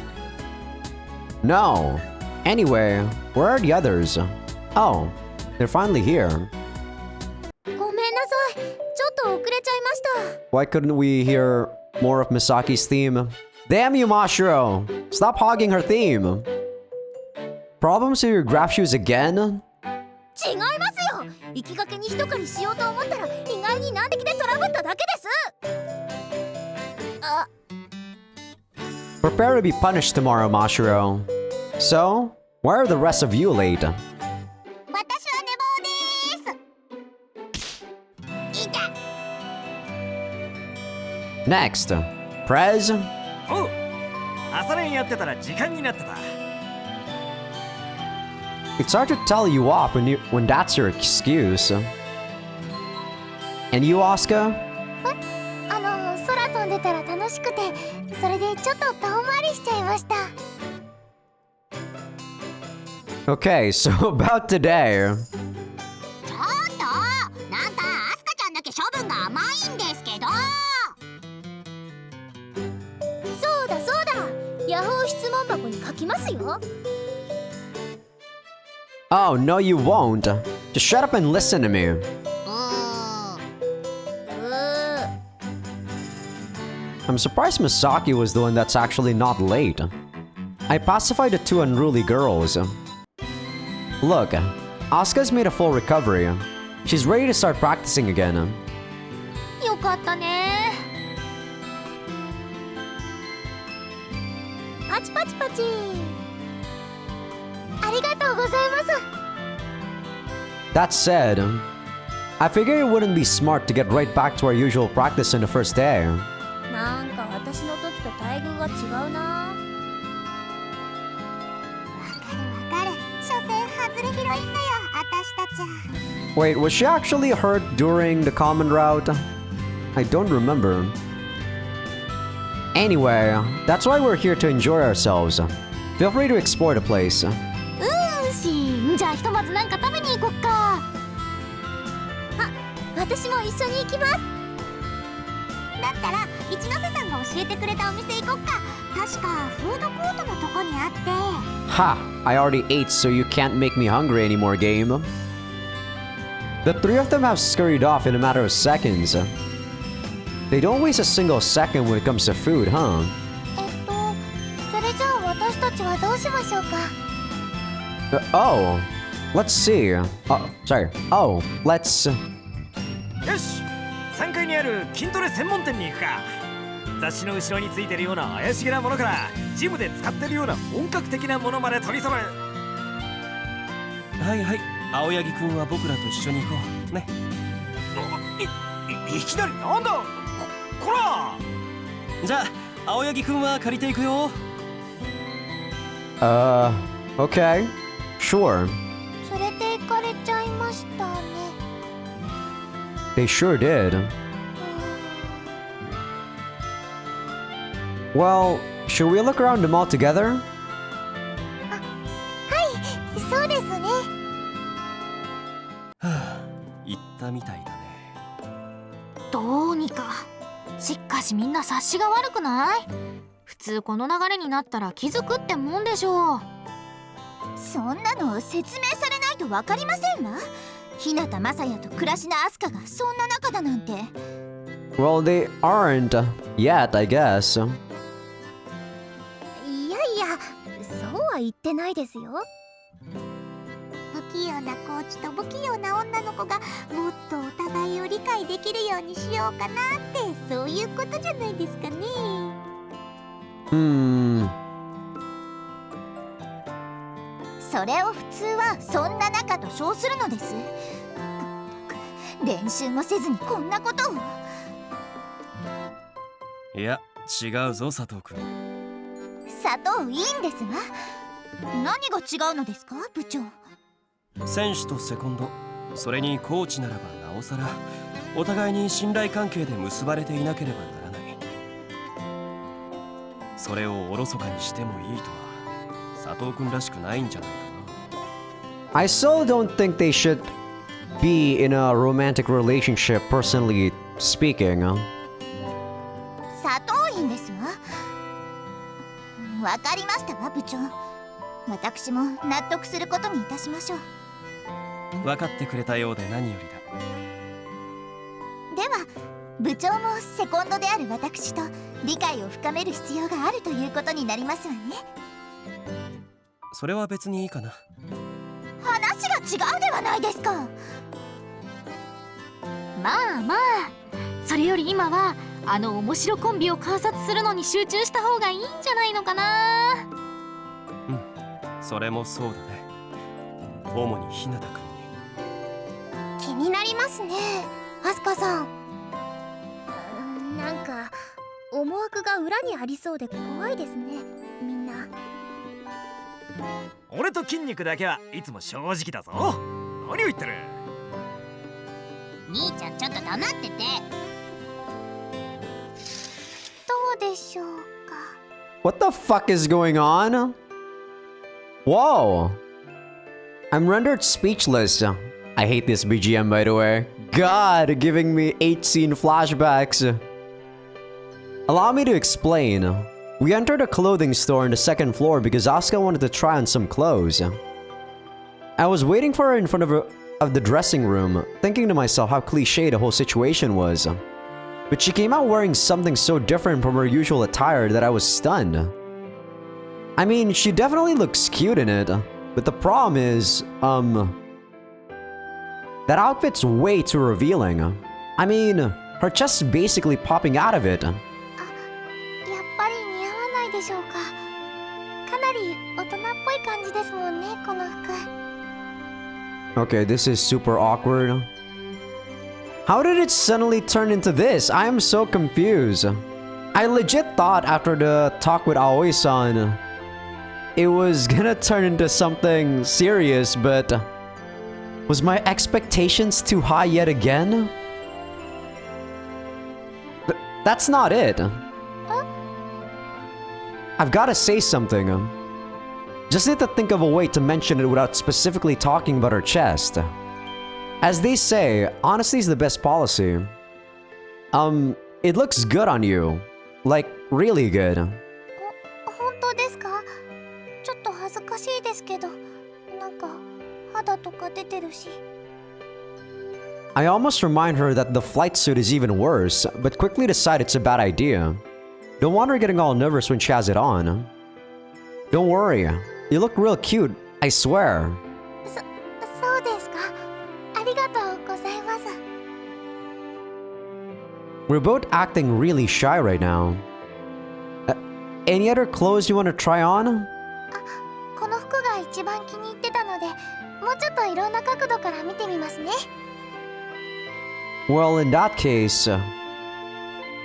No. Anyway, where are the others? Oh, they're finally here. ごめんなさいちょっと遅れちゃいました Why couldn't we hear more of Misaki's theme? Damn you, Mashiro! Stop hogging her theme! Problems with your graph shoes again? 違いますよ行きがけに一狩りしようと思ったら意外に難敵でトラブっただけですあ Prepare to be punished tomorrow, Mashiro. So, why are the rest of you late? 私は寝坊ですいた Next, Prez. おう朝練やってたら時間になってた It's hard to tell you off when that's your excuse. And you, Asuka? 空飛んでたら楽しくてそれでちょっと遠回りしちゃいました Okay, so about today. ちょっとなんかアスカちゃんだけ処分が甘いんですけどそうだヤホー質問箱に書きますよ Oh, no, you won't. Just shut up and listen to me. I'm surprised Misaki was the one that's actually not late. I pacified the two unruly girls. Look, Asuka's made a full recovery. She's ready to start practicing again. よかったねパチパチパチありがとうございます That said, I figured it wouldn't be smart to get right back to our usual practice on the first day. なんか私の時と待遇が違うなわかる所詮外れ広いんだよ私たち Wait, was she actually hurt during the common route? I don't remember. Anyway, that's why we're here to enjoy ourselves. Feel free to explore the place. じゃあひとまずなんか食べに行こっかあ、私も一緒に行きますだったら一ノ瀬さんが教えてくれたお店行こっか。確かフードコートのとこにあって。Ha! I already ate, so you can't make me hungry anymore, game. The three of them have scurried off in a matter of seconds. They don't waste a single second when it comes to food, huh? それじゃあ私たちはどうしましょうか。Oh, let's see. Sorry. Oh, let's. よし、3階にある筋トレ専門店に行くか。雑誌の後ろについてるような怪しげなものからジムで使ってるような本格的なものまで取り揃え。はいはい、青柳くんは僕らと一緒に行こうね。いきなりなんだこら。じゃあ青柳くんは借りていくよ。Okay. Sure. 連れて行かれちゃいましたね。They sure did. Well, should we look around the mall together? そうですね。行ったみたいだね。どうにか。しかしみんな察しが悪くない？普通この流れになったら気づくってもんでしょう。そんなの説明されないと分かりませんわ。日向雅也と倉科明日香がそんな仲だなんて。Well, they aren't yet, I guess. いやいや、そうは言ってないですよ。不器用なコーチと不器用な女の子がもっとお互いを理解できるようにしようかなって、そういうことじゃないですかね。それを普通はそんな仲と称するのです。練習もせずにこんなことを。いや違うぞ佐藤くん。砂糖いいんですわ。何が違うのですか部長。選手とセコンド、それにコーチならばなおさらお互いに信頼関係で結ばれていなければならない。それをおろそかにしてもいいとは佐藤くんらしくないんじゃないかな。I still don't think they should be in a romantic relationship, personally speaking. 砂糖いいんですわ。わかりましたわ部長。私も納得することにいたしましょう。分かってくれたようで何よりでは部長もセコンドである私と理解を深める必要があるということになりますわね。だ。それは別にいいかな。話が違うではないですか。まあまあ、それより今はあの面白コンビを観察するのに集中した方がいいんじゃないのかな。うん、それもそうだね。主に日向くんに。気になりますね、アスカさん。なんか思惑が裏にありそうで怖いですね、みんな。俺と筋肉だけはいつも正直だぞ。何を言ってる。兄ちゃんちょっと黙ってて。どうでしょうか。 What the fuck is going on? Whoa! I'm rendered speechless. I hate this BGM, by the way. God, giving me 8 scene flashbacks. Allow me to explain. We entered a clothing store on the second floor because Asuka wanted to try on some clothes. I was waiting for her in front of the dressing room, thinking to myself how cliche the whole situation was. But she came out wearing something so different from her usual attire that I was stunned. I mean, she definitely looks cute in it, but the problem is, that outfit's way too revealing. I mean, her chest is basically popping out of it. やっぱり似合わないでしょうか。かなり大人っぽい感じですもんね、この服。Okay, this is super awkward. How did it suddenly turn into this? I am so confused. I legit thought after the talk with Aoi-san, it was gonna turn into something serious, but was my expectations too high yet again? That's not it. I've gotta say something. Just need to think of a way to mention it without specifically talking about her chest. As they say, honesty is the best policy. It looks good on you. Like, really good. 本当ですか？ちょっと恥ずかしいですけど、なんか肌とか出てるし。I almost remind her that the flight suit is even worse, but quickly decide it's a bad idea. Don't want her getting all nervous when she has it on. Don't worry, you look real cute, I swear. そうですか。ありがとうございます。We're both acting really shy right now. Any other clothes you want to try on? この服が一番気に入ってたので、もうちょっといろんな角度から見てみますね。Well, in that case,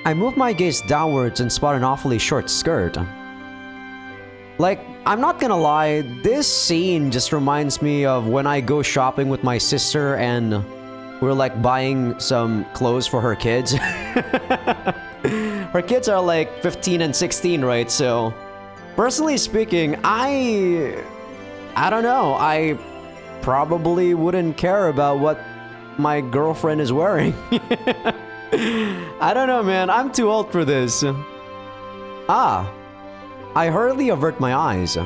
I move my gaze downwards and spot an awfully short skirt. Like, I'm not gonna lie, this scene just reminds me of when I go shopping with my sister and we're like buying some clothes for her kids. Her kids are like 15 and 16, right? So, personally speaking, I don't know. I probably wouldn't care about what my girlfriend is wearing. I don't know, man. I'm too old for this. Ah, I hurriedly avert my eyes. 慣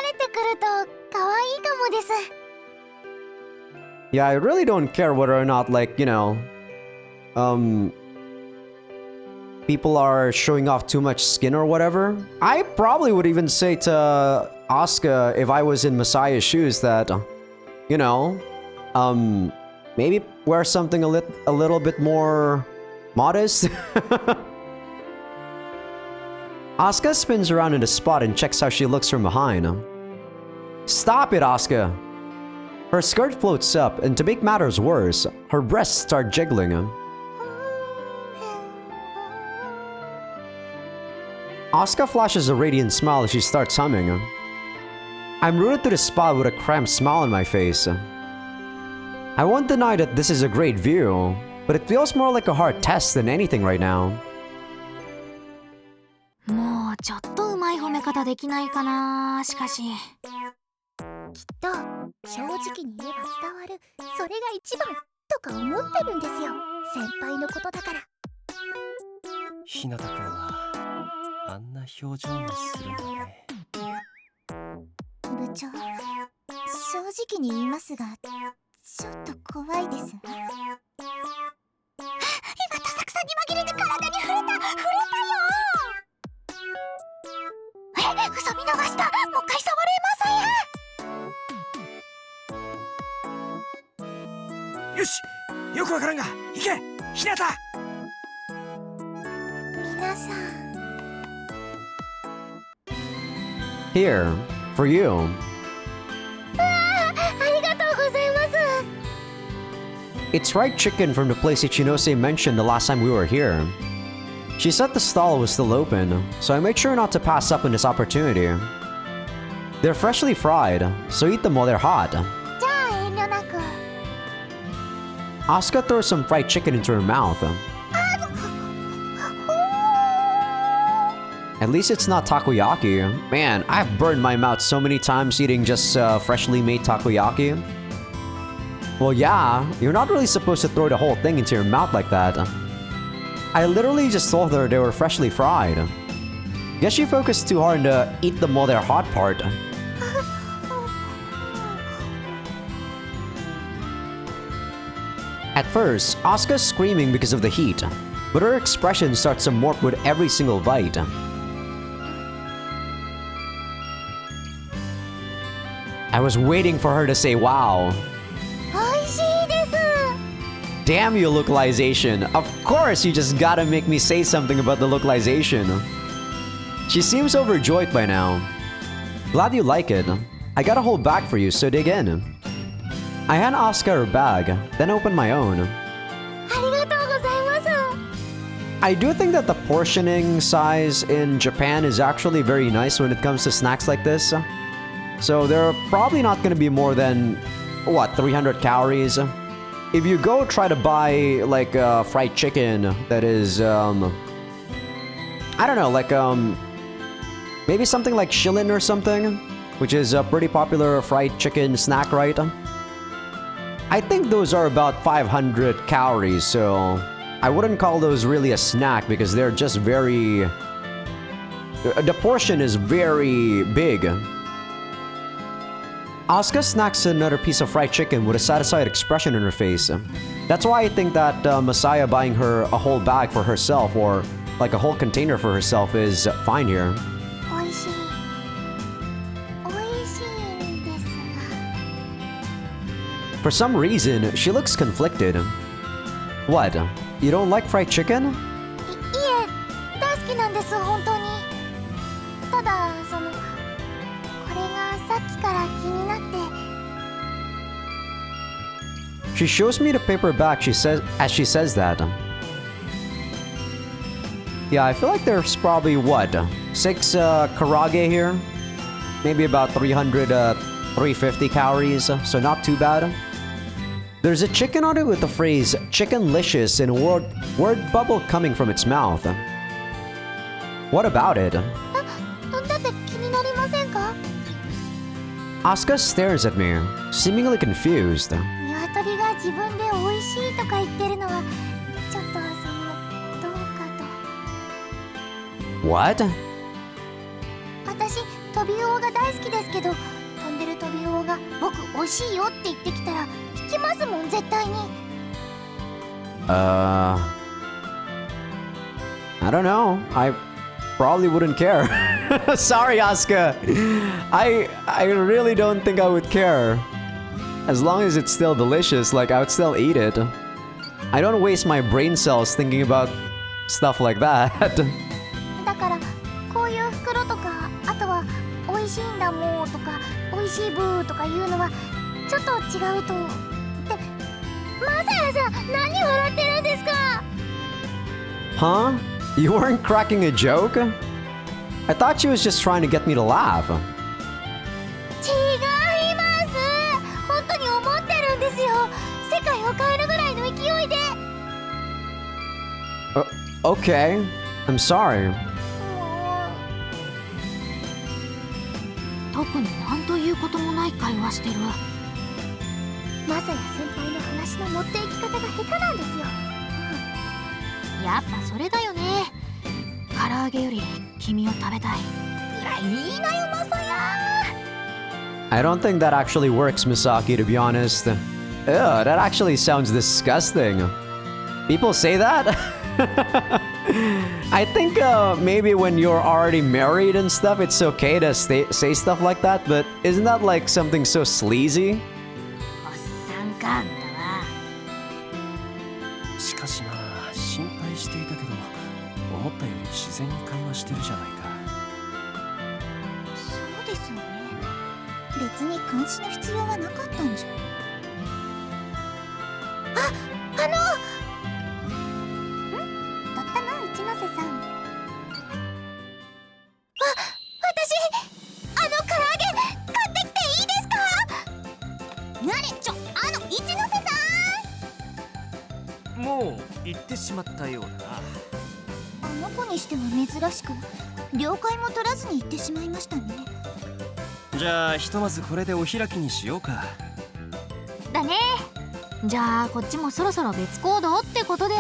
れてくると可愛いかもです。Yeah, I really don't care whether or not, like, you know, people are showing off too much skin or whatever. I probably would even say to Asuka, if I was in Messiah's shoes, that, you know, maybe wear something a little bit more modest. Asuka spins around in the spot and checks how she looks from behind. Stop it, Asuka! Her skirt floats up, and to make matters worse, her breasts start jiggling. Asuka flashes a radiant smile as she starts humming. I'm rooted to the spot with a cramped smile on my face. I won't deny that this is a great view, but it feels more like a hard test than anything right now. もうちょっとうまい褒め方できないかな。しかしきっと正直に言えば伝わる、それが一番とか思ってるんですよ。先輩のことだから。日向くんはあんな表情もするんだね。部長、正直に言いますが、ちょっと怖いです。今どさくさに紛れて体に触れたよ。嘘見逃した。もう一回触れません。よし、よくわからんが行け、日向。皆さん、 Here, for you. ありがとうございます。 It's fried chicken from the place Ichinose mentioned the last time we were here. She said the stall was still open, so I made sure not to pass up on this opportunity. They're freshly fried, so eat them while they're hot. じゃあ遠慮なく。 Asuka throws some fried chicken into her mouth. At least it's not takoyaki. Man, I've burned my mouth so many times eating just freshly made takoyaki. Well, yeah, you're not really supposed to throw the whole thing into your mouth like that. I literally just told her they were freshly fried. Guess she focused too hard on the eat them while they're hot part. At first, Asuka's screaming because of the heat, but her expression starts to morph with every single bite. I was waiting for her to say wow. 美味しいです。 Damn you, localization. Of course, you just gotta make me say something about the localization. She seems overjoyed by now. Glad you like it. I got a whole bag for you, so dig in. I hand Asuka her bag, then open my own. ありがとうございます。 I do think that the portioning size in Japan is actually very nice when it comes to snacks like this. So they're probably not gonna be more than, what, 300 calories? If you go try to buy, like, fried chicken that is, I don't know, like, maybe something like shillin or something, which is a pretty popular fried chicken snack, right? I think those are about 500 calories, so I wouldn't call those really a snack because they're just very... The portion is very big. Asuka snacks another piece of fried chicken with a satisfied expression on her face. That's why I think that Masaya buying her a whole bag for herself or like a whole container for herself is fine here. 美味しいんですが For some reason, she looks conflicted. What? You don't like fried chicken? いえ大好きなんです本当にただこれがさっきから気になって She shows me the paper bag as she says that. Yeah, I feel like there's probably what? 6 karage here? Maybe about 350 calories, so not too bad. There's a chicken on it with the phrase chickenlicious and a word bubble coming from its mouth. What about it? だって気になりませんか Asuka stares at me, seemingly confused. 鶏が自分で美味しいとか言ってるのはちょっとどうかと What? 私トビウオが大好きですけど飛んでるトビウオが僕美味しいよって言ってきたら引きますもん絶対に I don't know. I probably wouldn't care. Sorry, Asuka. I really don't think I would care. As long as it's still delicious, like I would still eat it. I don't waste my brain cells thinking about stuff like that. だからこういう袋とかあとは美味しいんだもんとか美味しいブーとかいうのはちょっと違うとってまさやさん何笑ってるんですか Huh? You weren't cracking a joke? I thought she was just trying to get me to laugh. 違います本当に思ってるんですよ世界を変えるぐらいの勢いで Okay. I'm sorry. 特になんということもない会話してるまさや先輩の話の持っていき方が下手なんですよ、やっぱそれだよね唐揚げより君を食べたいぐらいいいなよまさや I don't think that actually works, Misaki, to be honest. Ew, that actually sounds disgusting. People say that? I think maybe when you're already married and stuff, it's okay to say stuff like that, but isn't that like something so sleazy? おっさんかあんたはしかしな心配していたけど思ったより自然に会話してるじゃないかそうですよね別に監視の必要はなかったんじゃあのどったの一ノ瀬さん私唐揚げ買ってきていいですかなに一ノ瀬さんもう行ってしまったようだなあの子にしては珍しく了解も取らずに行ってしまいましたねじゃあひとまずこれでお開きにしようかだねじゃあこっちもそろそろ別行動ってことで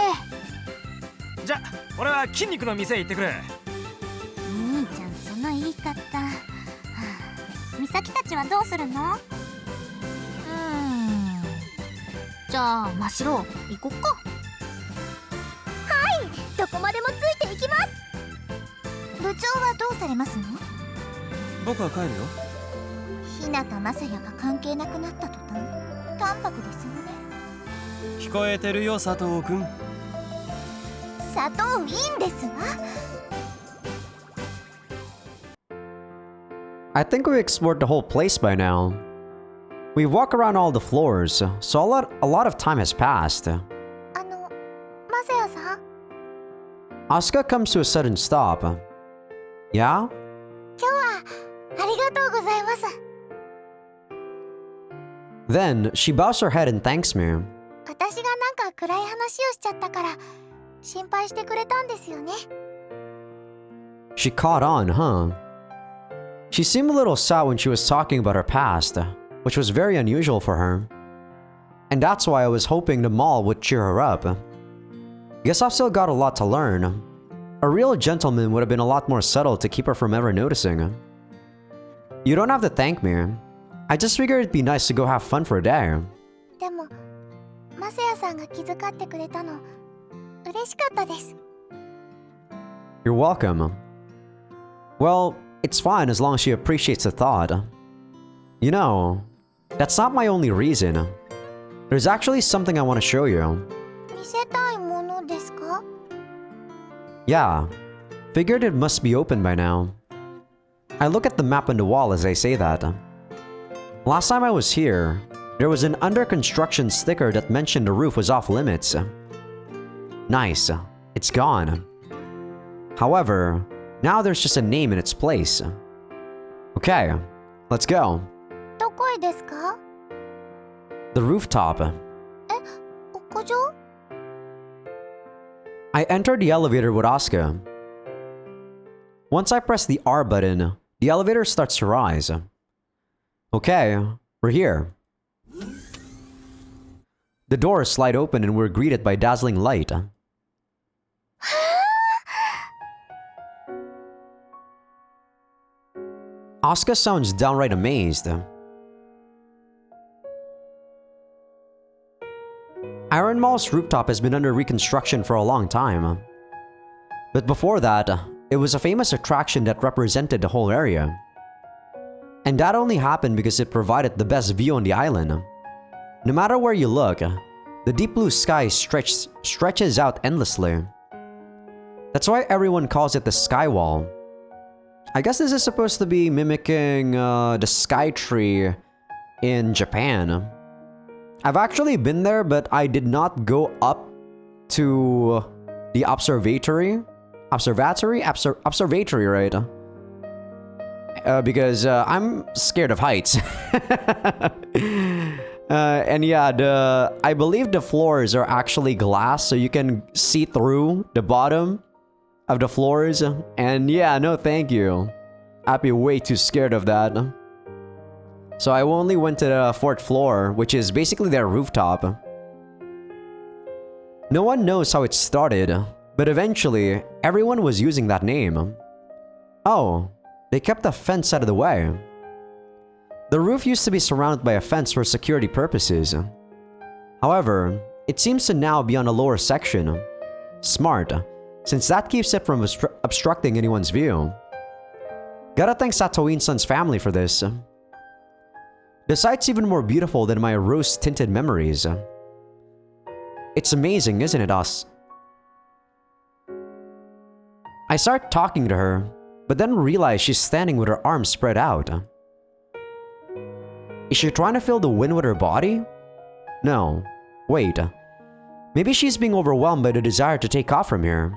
じゃ俺は筋肉の店へ行ってくる兄ちゃんその言い方、美咲たちはどうするのじゃあ真っ白行こっかはいどこまでもついていきます部長はどうされますの僕は帰るよひなたまさやが関係なくなった途端淡白ですよね聞こえてるよ佐藤くん砂糖いいんですわ I think we explored the whole place by now. We walk around all the floors, so a lot of time has passed. まさやさん Asuka comes to a sudden stop. Yeah? 今日はありがとうございます Then she bows her head and thanks me. 私がなんか暗い話をしちゃったから心配してくれたんですよね She caught on, huh? She seemed a little sad when she was talking about her past, which was very unusual for her. And that's why I was hoping the mall would cheer her up. Guess I've still got a lot to learn. A real gentleman would have been a lot more subtle to keep her from ever noticing. You don't have to thank me. I just figured it'd be nice to go have fun for a day. でもマセヤさんが気遣ってくれたの嬉しかったです。 You're welcome. Well, it's fine as long as she appreciates the thought. You know, that's not my only reason. There's actually something I want to show you. 見せたいものですか？ Yeah, figured it must be open by now. I look at the map on the wall as I say that. Last time I was here, there was an under construction sticker that mentioned the roof was off limits. Nice, it's gone. However, now there's just a name in its place. Okay, let's go. どこへですか？ The rooftop. 屋上？ I entered the elevator with Asuka. Once I press the R button, the elevator starts to rise. Okay, we're here. The doors slide open and we're greeted by dazzling light. Asuka sounds downright amazed. Iron Mall's rooftop has been under reconstruction for a long time. But before that, it was a famous attraction that represented the whole area. And that only happened because it provided the best view on the island. No matter where you look, the deep blue sky stretches out endlessly. That's why everyone calls it the Sky Wall. I guess this is supposed to be mimicking the Sky Tree in Japan. I've actually been there, but I did not go up to the observatory, right? Because I'm scared of heights. And yeah, I believe the floors are actually glass, so you can see through the bottom of the floors. And yeah, no thank you. I'd be way too scared of that. So I only went to the 4th floor, which is basically their rooftop. No one knows how it started, but eventually, everyone was using that name. Oh, they kept the fence out of the way. The roof used to be surrounded by a fence for security purposes. However, it seems to now be on a lower section. Smart, since that keeps it from obstructing anyone's view. Gotta thank Satoin-san's family for this. The site's even more beautiful than my rose-tinted memories. It's amazing, isn't it, Us? I start talking to her, but then realize she's standing with her arms spread out. Is she trying to feel the wind with her body? No. Wait. Maybe she's being overwhelmed by the desire to take off from here.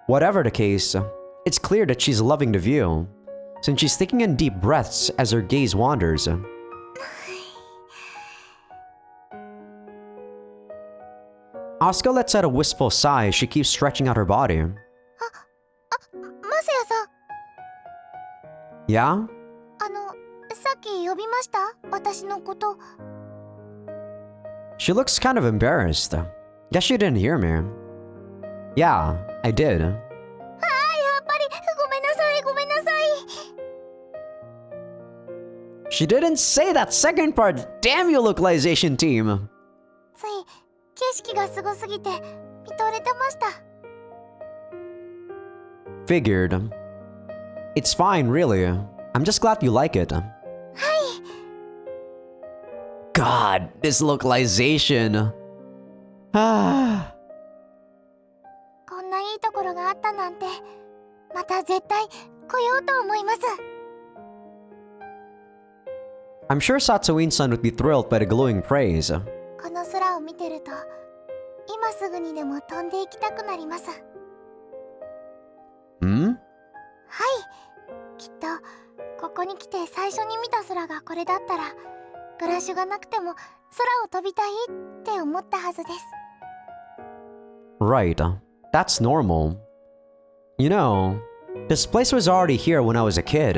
Whatever the case, it's clear that she's loving the view, since she's taking in deep breaths as her gaze wanders. Asuka lets out a wistful sigh as she keeps stretching out her body. マセヤさん、 Yeah? さっき呼びました？私のこと。 She looks kind of embarrassed. Guess she didn't hear me. Yeah, I did. やっぱりごめんなさい、ごめんなさい。 She didn't say that second part! Damn you, localization team! つい景色がすごすぎて見とれてました。 Figured. It's fine, really. I'm just glad you like it. はい。 God, this localization. Ah. こんないいところがあったなんて、また絶対来ようと思います。 I'm sure Satoin-san would be thrilled by the glowing praise. この空を見てると、今すぐにでも飛んでいきたくなります。 Hmm? はい。きっとここに来て最初に見た空がこれだったら、グラッシュがなくても空を飛びたいって思ったはずです。 Right. That's normal. You know, this place was already here when I was a kid.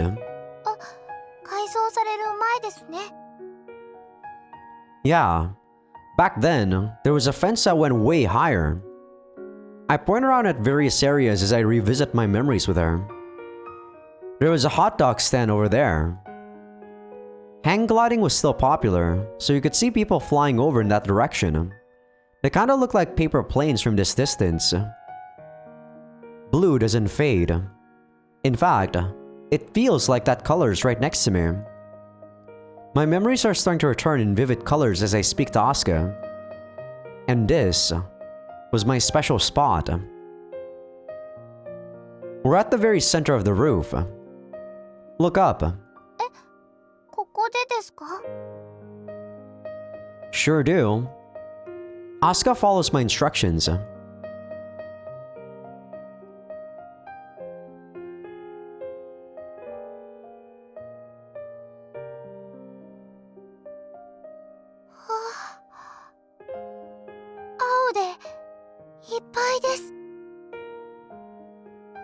改装される前ですね。 Yeah. Back then, there was a fence that went way higher. I point around at various areas as I revisit my memories with her. There was a hot dog stand over there. Hang gliding was still popular, so you could see people flying over in that direction. They kinda look like paper planes from this distance. Blue doesn't fade. In fact, it feels like that color is right next to me. My memories are starting to return in vivid colors as I speak to Asuka. And this was my special spot. We're at the very center of the roof. Look up. ここでですか？ Sure do. Asuka follows my instructions.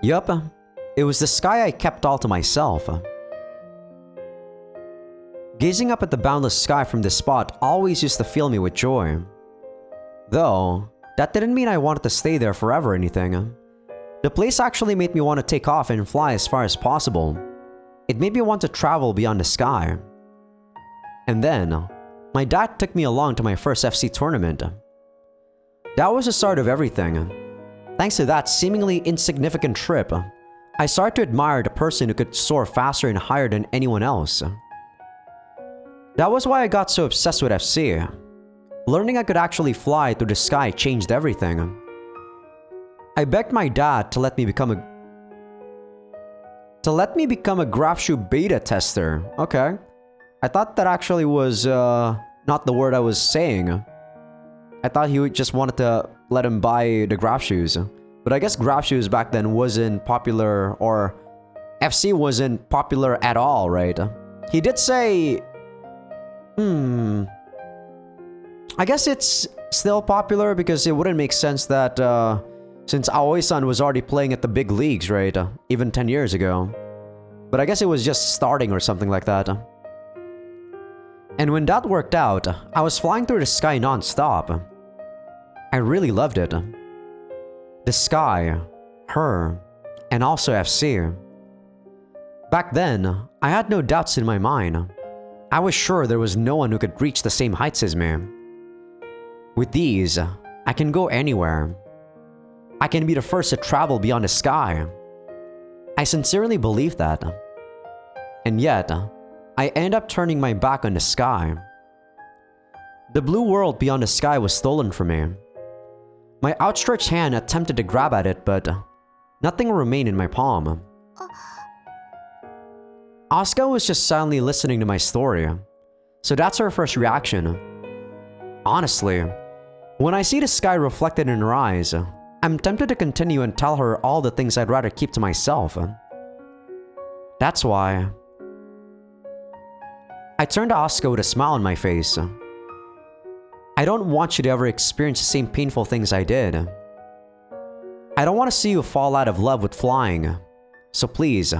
Yup, it was the sky I kept all to myself. Gazing up at the boundless sky from this spot always used to fill me with joy. Though, that didn't mean I wanted to stay there forever or anything. The place actually made me want to take off and fly as far as possible. It made me want to travel beyond the sky. And then, my dad took me along to my first FC tournament. That was the start of everything. Thanks to that seemingly insignificant trip, I started to admire the person who could soar faster and higher than anyone else. That was why I got so obsessed with FC. Learning I could actually fly through the sky changed everything. I begged my dad to let me become a graph shoe beta tester. Okay. I thought that actually was not the word I was saying. I thought he just wanted to let him buy the graph shoes. But I guess graph shoes back then wasn't popular, or FC wasn't popular at all, right? He did say... I guess it's still popular because it wouldn't make sense that since Aoi-san was already playing at the big leagues, right? Even 10 years ago. But I guess it was just starting or something like that. And when that worked out, I was flying through the sky non-stop. I really loved it. The sky, her, and also FC. Back then, I had no doubts in my mind. I was sure there was no one who could reach the same heights as me. With these, I can go anywhere. I can be the first to travel beyond the sky. I sincerely believe that. And yet, I end up turning my back on the sky. The blue world beyond the sky was stolen from me. My outstretched hand attempted to grab at it, but nothing remained in my palm. Asuka was just silently listening to my story, so that's her first reaction. Honestly, when I see the sky reflected in her eyes, I'm tempted to continue and tell her all the things I'd rather keep to myself. That's why I turned to Asuka with a smile on my face. I don't want you to ever experience the same painful things I did. I don't want to see you fall out of love with flying. So please,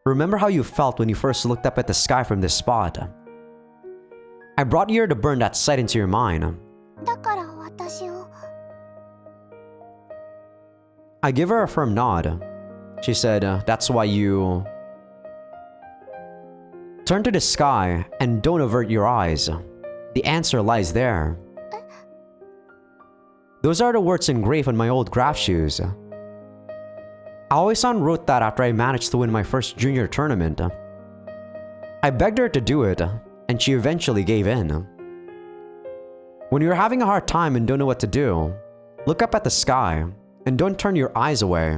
remember how you felt when you first looked up at the sky from this spot. I brought you here to burn that sight into your mind. だから私を I give her a firm nod. She said, that's why you... Turn to the sky and don't avert your eyes. The answer lies there. Those are the words engraved on my old graph shoes. Aoi-san wrote that after I managed to win my first junior tournament. I begged her to do it, and she eventually gave in. When you're having a hard time and don't know what to do, look up at the sky and don't turn your eyes away.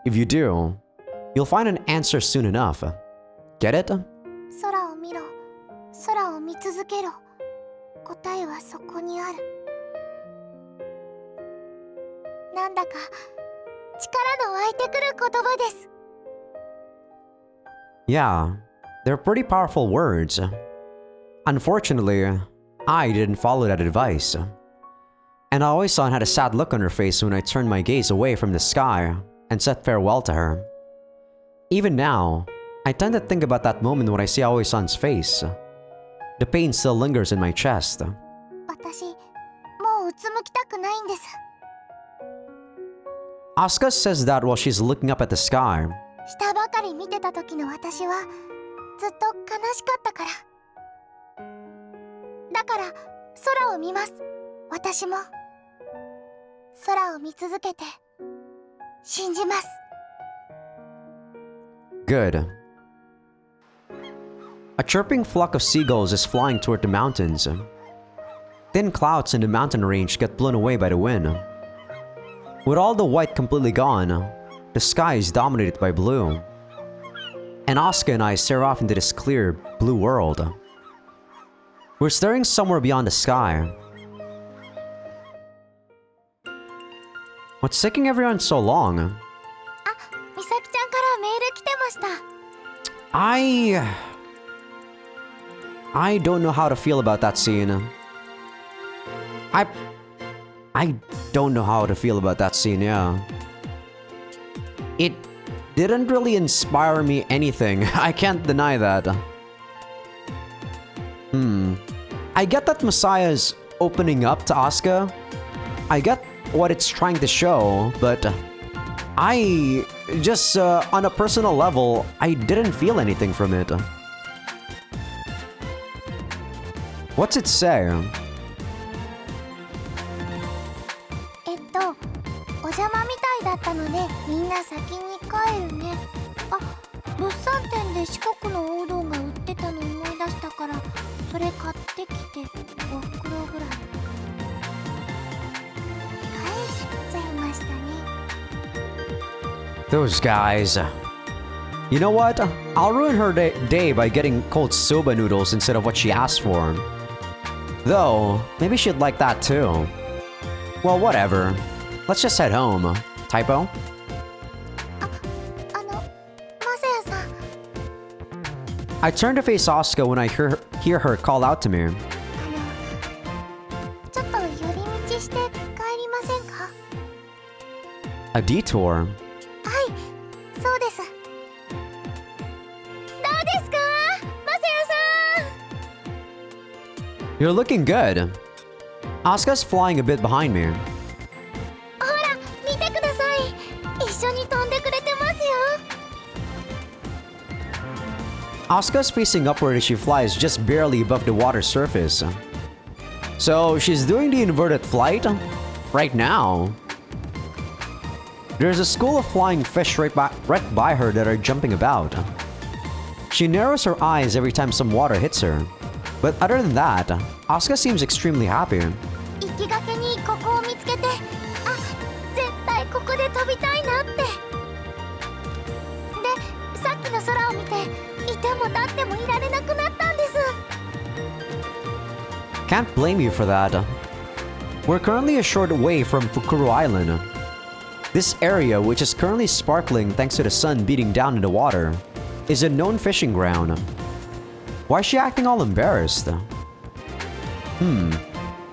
If you do, you'll find an answer soon enough. Get it? 空を見ろ空を見続けろ答えはそこにあるなんだか力の湧いてくる言葉です Yeah, they're pretty powerful words. Unfortunately, I didn't follow that advice. And Aoi-san had a sad look on her face when I turned my gaze away from the sky and said farewell to her. Even now, I tend to think about that moment when I see Aoi-san's face. The pain still lingers in my chest. 私つむきたくないんです。 Asuka says that while she's looking up at the sky. 下ばかり見てた時の私はずっと悲しかったから。だから空を見ます。私も空を見続けて信じます。 Good. A chirping flock of seagulls is flying toward the mountains. Thin clouds in the mountain range get blown away by the wind. With all the white completely gone, the sky is dominated by blue. And Asuka and I stare off into this clear, blue world. We're staring somewhere beyond the sky. What's taking everyone so long? あ、美咲ちゃんからメール来てました。 I don't know how to feel about that scene. I don't know how to feel about that scene, yeah. It didn't really inspire me anything. I can't deny that. I get that Messiah's opening up to Asuka. I get what it's trying to show, but I just, on a personal level, I didn't feel anything from it. What's it say? お邪魔みたいだったのでみんな先に帰るね。あ、物産展で四国のおうどんが売ってたの思い出したからそれ買ってきて5袋ぐらい返しちゃいましたね。 Those guys. You know what? I'll ruin her day by getting cold soba noodles instead of what she asked for. Though, maybe she'd like that too. Well, whatever. Let's just head home. Typo? マサヤさん。 I turn to face Asuka when I hear her call out to me. ちょっと寄り道して帰りませんか？ A detour? はい、そうです。どうですか？マサヤさん。 You're looking good. Asuka's flying a bit behind me. ほら、見てください。一緒に飛んでくれてますよ。 Asuka's facing upward as she flies just barely above the water surface. So she's doing the inverted flight right now. There's a school of flying fish right by her that are jumping about. She narrows her eyes every time some water hits her. But other than that, Asuka seems extremely happy. 行きがけにここを見つけて、あ、絶対ここで飛びたいなって。で、さっきの空を見て、いても立ってもいられなくなったんです。 Can't blame you for that. We're currently a short way from Fukuro Island. This area, which is currently sparkling thanks to the sun beating down in the water, is a known fishing ground. Why is she acting all embarrassed?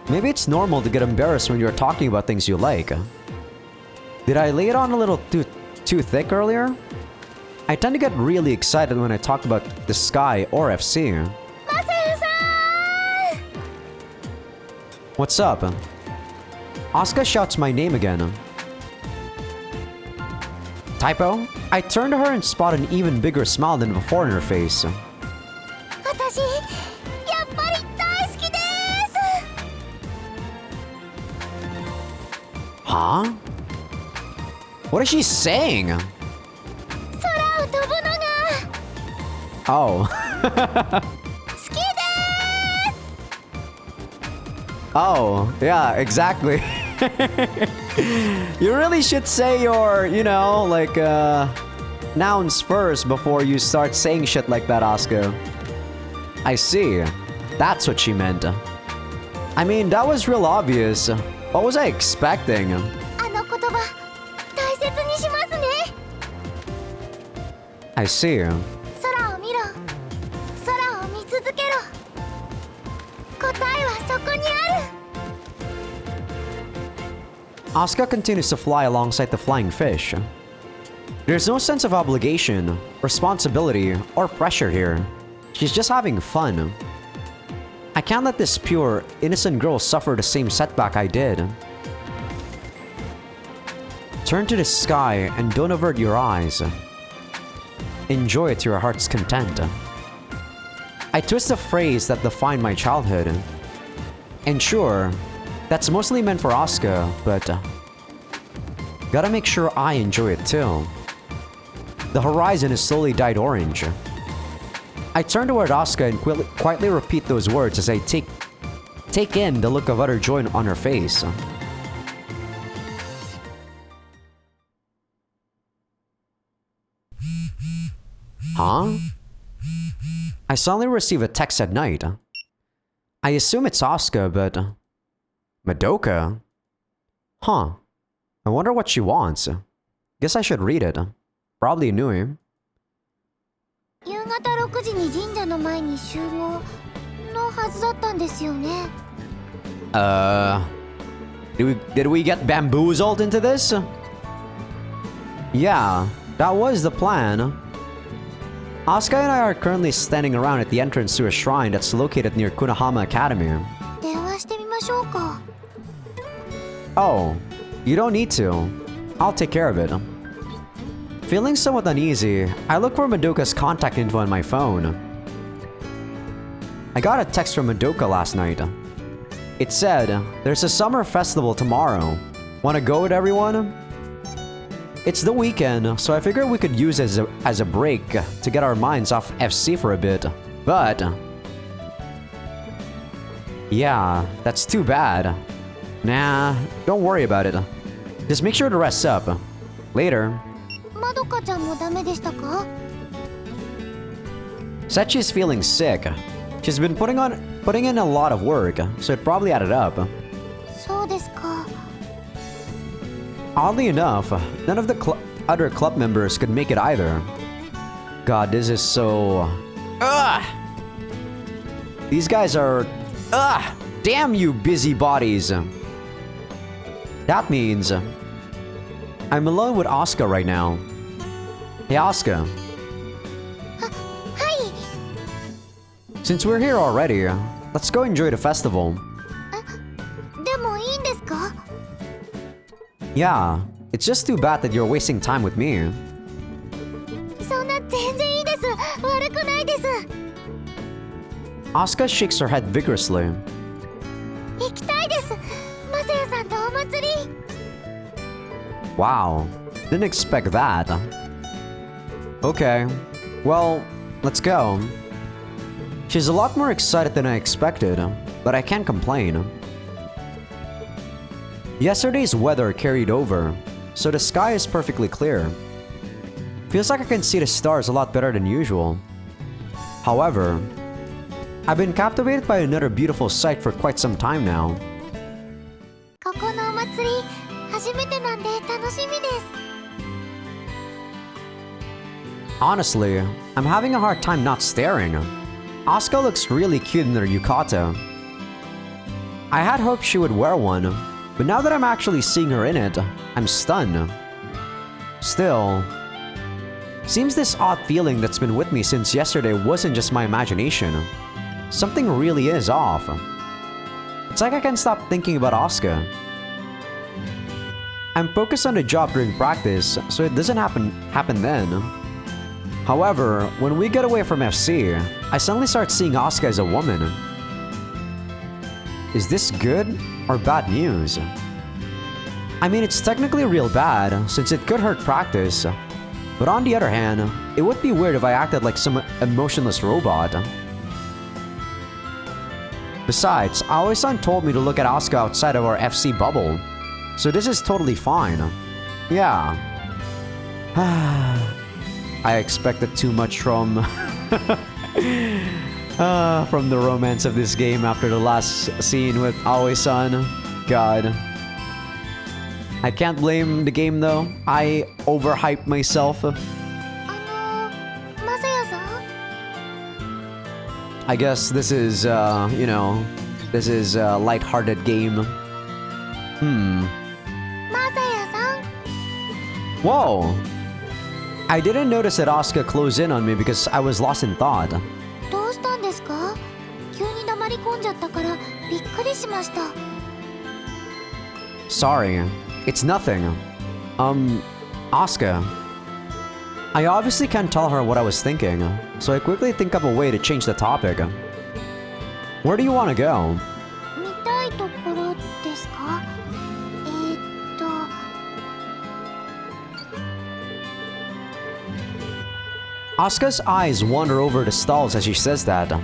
Maybe it's normal to get embarrassed when you're talking about things you like. Did I lay it on a little too thick earlier? I tend to get really excited when I talk about the sky or FC. What's up? Asuka shouts my name again. Typo? I turn to her and spot an even bigger smile than before in her face. 私、やっぱり大好きです。 Huh? What is she saying? 空を飛ぶのが Oh. 好きです。 Oh, yeah, exactly. You really should say your, like, nouns first before you start saying shit like that, Asuka. I see. That's what she meant. I mean, that was real obvious. What was I expecting? あの言葉、大切にしますね。 I see. 空を見ろ。空を見続けろ。答えはそこにある。 Asuka continues to fly alongside the flying fish. There's no sense of obligation, responsibility, or pressure here. She's just having fun. I can't let this pure, innocent girl suffer the same setback I did. Turn to the sky and don't avert your eyes. Enjoy it to your heart's content. I twist a phrase that defined my childhood. And sure, that's mostly meant for Asuka, but gotta make sure I enjoy it too. The horizon is slowly dyed orange. I turn toward Asuka and quietly repeat those words as I take in the look of utter joy on her face. Huh? I suddenly receive a text at night. I assume it's Asuka, but Madoka? Huh. I wonder what she wants. Guess I should read it. Probably Nui. 夕方6時に神社の前に集合のはずだったんですよね。Did we get bamboozled into this? Yeah, that was the plan. Asuka and I are currently standing around at the entrance to a shrine that's located near Kunahama Academy. 電話してみましょうか。Oh, you don't need to. I'll take care of it. Feeling somewhat uneasy, I look for Madoka's contact info on my phone. I got a text from Madoka last night. It said, "There's a summer festival tomorrow. Wanna go with everyone?" It's the weekend, so I figured we could use it as a break to get our minds off FC for a bit. But yeah, that's too bad. Nah, don't worry about it. Just make sure to rest up. Later. まどかちゃんもダメでしたか？ Said she's feeling sick. She's been putting in a lot of work, so it probably added up. そうですか。 Oddly enough, none of the other club members could make it either. God, this is so... Ugh! These guys are... Ugh! Damn you, busybodies! That means... I'm alone with Asuka right now. Hey, Asuka. はい。 Since we're here already, let's go enjoy the festival. でもいいんですか？ Yeah, it's just too bad that you're wasting time with me. そんな全然いいです。悪くないです。 Asuka shakes her head vigorously. 行きたいです。マサヤさんとお祭り。 Wow, didn't expect that. Okay, well, let's go. She's a lot more excited than I expected, but I can't complain. Yesterday's weather carried over, so the sky is perfectly clear. Feels like I can see the stars a lot better than usual. However, I've been captivated by another beautiful sight for quite some time now. ここのお祭り初めてなんで楽しみです。 Honestly, I'm having a hard time not staring. Asuka looks really cute in her yukata. I had hoped she would wear one, but now that I'm actually seeing her in it, I'm stunned. Still, seems this odd feeling that's been with me since yesterday wasn't just my imagination. Something really is off. It's like I can't stop thinking about Asuka. I'm focused on the job during practice, so it doesn't happen then. However, when we get away from FC, I suddenly start seeing Asuka as a woman. Is this good or bad news? I mean, it's technically real bad, since it could hurt practice. But on the other hand, it would be weird if I acted like some emotionless robot. Besides, Aoi-san told me to look at Asuka outside of our FC bubble, so this is totally fine. Yeah. I expected too much from the romance of this game after the last scene with Aoi-san. God. I can't blame the game though. I overhyped myself. マサヤさん？ I guess this is, this is a light-hearted game. マサヤさん？ Whoa! I didn't notice that Asuka closed in on me because I was lost in thought. どうしたんですか？急に黙り込んじゃったからびっくりしました。 Sorry, it's nothing. Asuka. I obviously can't tell her what I was thinking, so I quickly think up a way to change the topic. Where do you want to go? 見たいところですか？Asuka's eyes wander over the stalls as she says that. あ、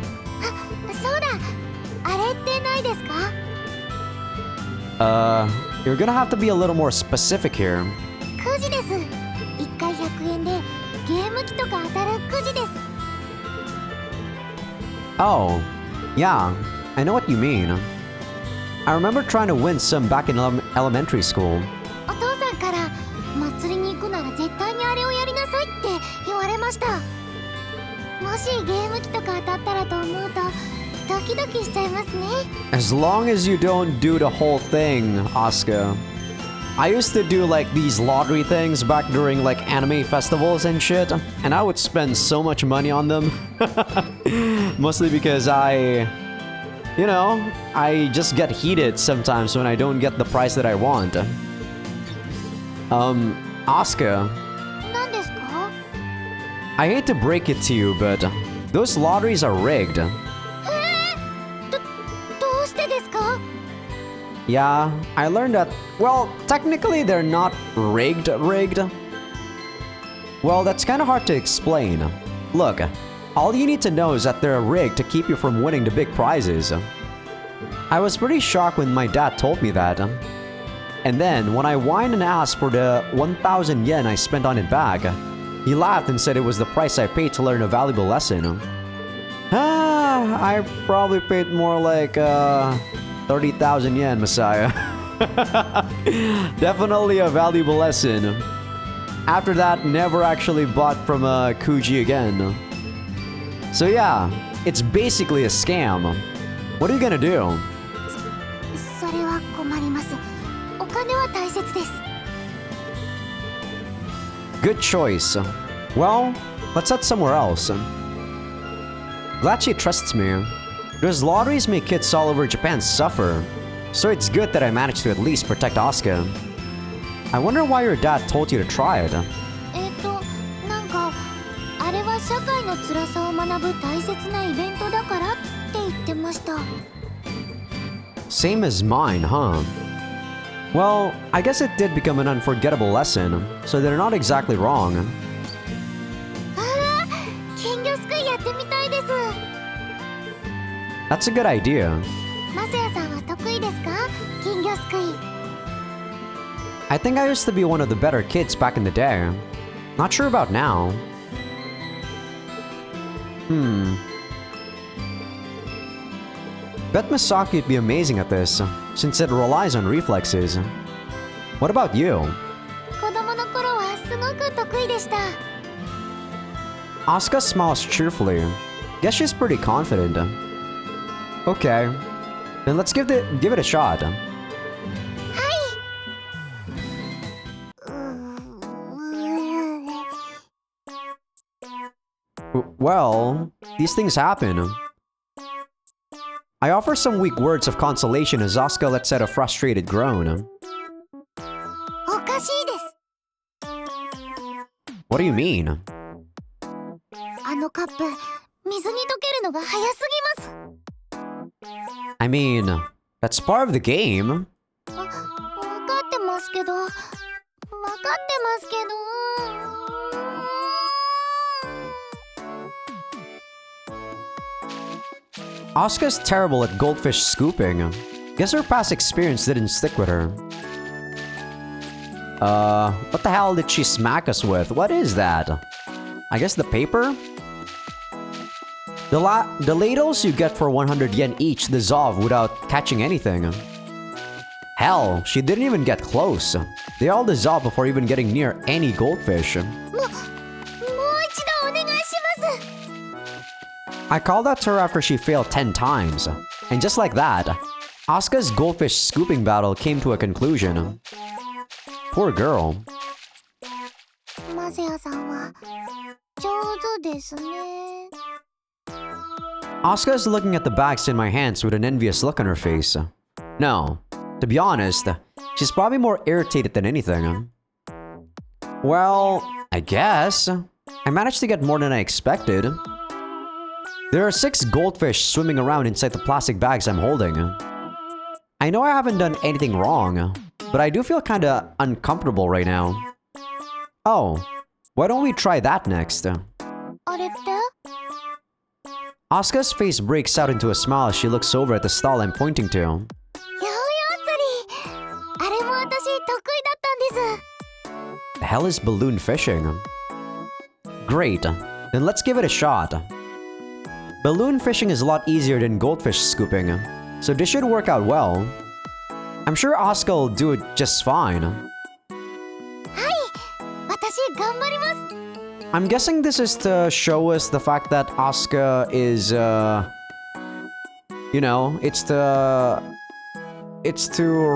そうだ。あれってないですか？ You're gonna have to be a little more specific here. くじです。1回100円でゲーム機とか当たるくじです。 Oh, yeah, I know what you mean. I remember trying to win some back in elementary school. お父さんから祭りに行くなら絶対にあれをやりなさいって言われました。もしゲーム機とか当たったらと思うとドキドキしちゃいますね。 As long as you don't do the whole thing, Asuka. I used to do like these lottery things back during like anime festivals and shit, and I would spend so much money on them. Mostly because I just get heated sometimes when I don't get the price that I want. Asuka, 何ですか？ I hate to break it to you, but those lotteries are rigged. どうしてですか？ Yeah, I learned that, well, technically they're not rigged. Well, that's kind of hard to explain. Look, all you need to know is that they're rigged to keep you from winning the big prizes. I was pretty shocked when my dad told me that. And then, when I whined and asked for the 1,000 yen I spent on it back, he laughed and said it was the price I paid to learn a valuable lesson. I probably paid more like, 30,000 yen, Messiah. Definitely a valuable lesson. After that, never actually bought from a Kuji again. So yeah, it's basically a scam. What are you gonna do? それは困ります。お金は大切です。 Good choice. Well, let's head somewhere else. Glad she trusts me. Those lotteries make kids all over Japan suffer, so it's good that I managed to at least protect Asuka. I wonder why your dad told you to try it. なんかあれは社会の辛さを学ぶ大切なイベントだからって言ってました。 Same as mine, huh? Well, I guess it did become an unforgettable lesson, so they're not exactly wrong. ああ、金魚すくいやってみたいです。 That's a good idea. マサヤさんは得意ですか？金魚すくい。 I think I used to be one of the better kids back in the day. Not sure about now. Bet Misaki would be amazing at this, since it relies on reflexes. What about you? 子供の頃はすごく得意でした。 Asuka smiles cheerfully. Guess she's pretty confident. Okay, then let's give it a shot. Well, these things happen. I offer some weak words of consolation as Asuka lets out a frustrated groan. おかしいです。 What do you mean? あのカップ、水に溶けるのが早すぎます。 I mean, that's part of the game. わかってますけど。わかってますけど。 Asuka's terrible at goldfish scooping. Guess her past experience didn't stick with her. What the hell did she smack us with? What is that? I guess the paper? The ladles you get for 100 yen each dissolve without catching anything. Hell, she didn't even get close. They all dissolve before even getting near any goldfish. もう一度お願いします。 I called out to her after she failed 10 times. And just like that, Asuka's goldfish scooping battle came to a conclusion. Poor girl. マセヤさんは上手ですね。Asuka is looking at the bags in my hands with an envious look on her face. No, to be honest, she's probably more irritated than anything. Well, I guess. I managed to get more than I expected. There are 6 goldfish swimming around inside the plastic bags I'm holding. I know I haven't done anything wrong, but I do feel kinda uncomfortable right now. Oh, why don't we try that next? あれって？ Asuka's face breaks out into a smile as she looks over at the stall I'm pointing to. ヨーヨー釣り。あれも私得意だったんです。 The hell is balloon fishing? Great, then let's give it a shot. Balloon fishing is a lot easier than goldfish scooping, so this should work out well. I'm sure Asuka will do it just fine. はい、私頑張ります。 I'm guessing this is to show us the fact that Asuka is, you know, it's to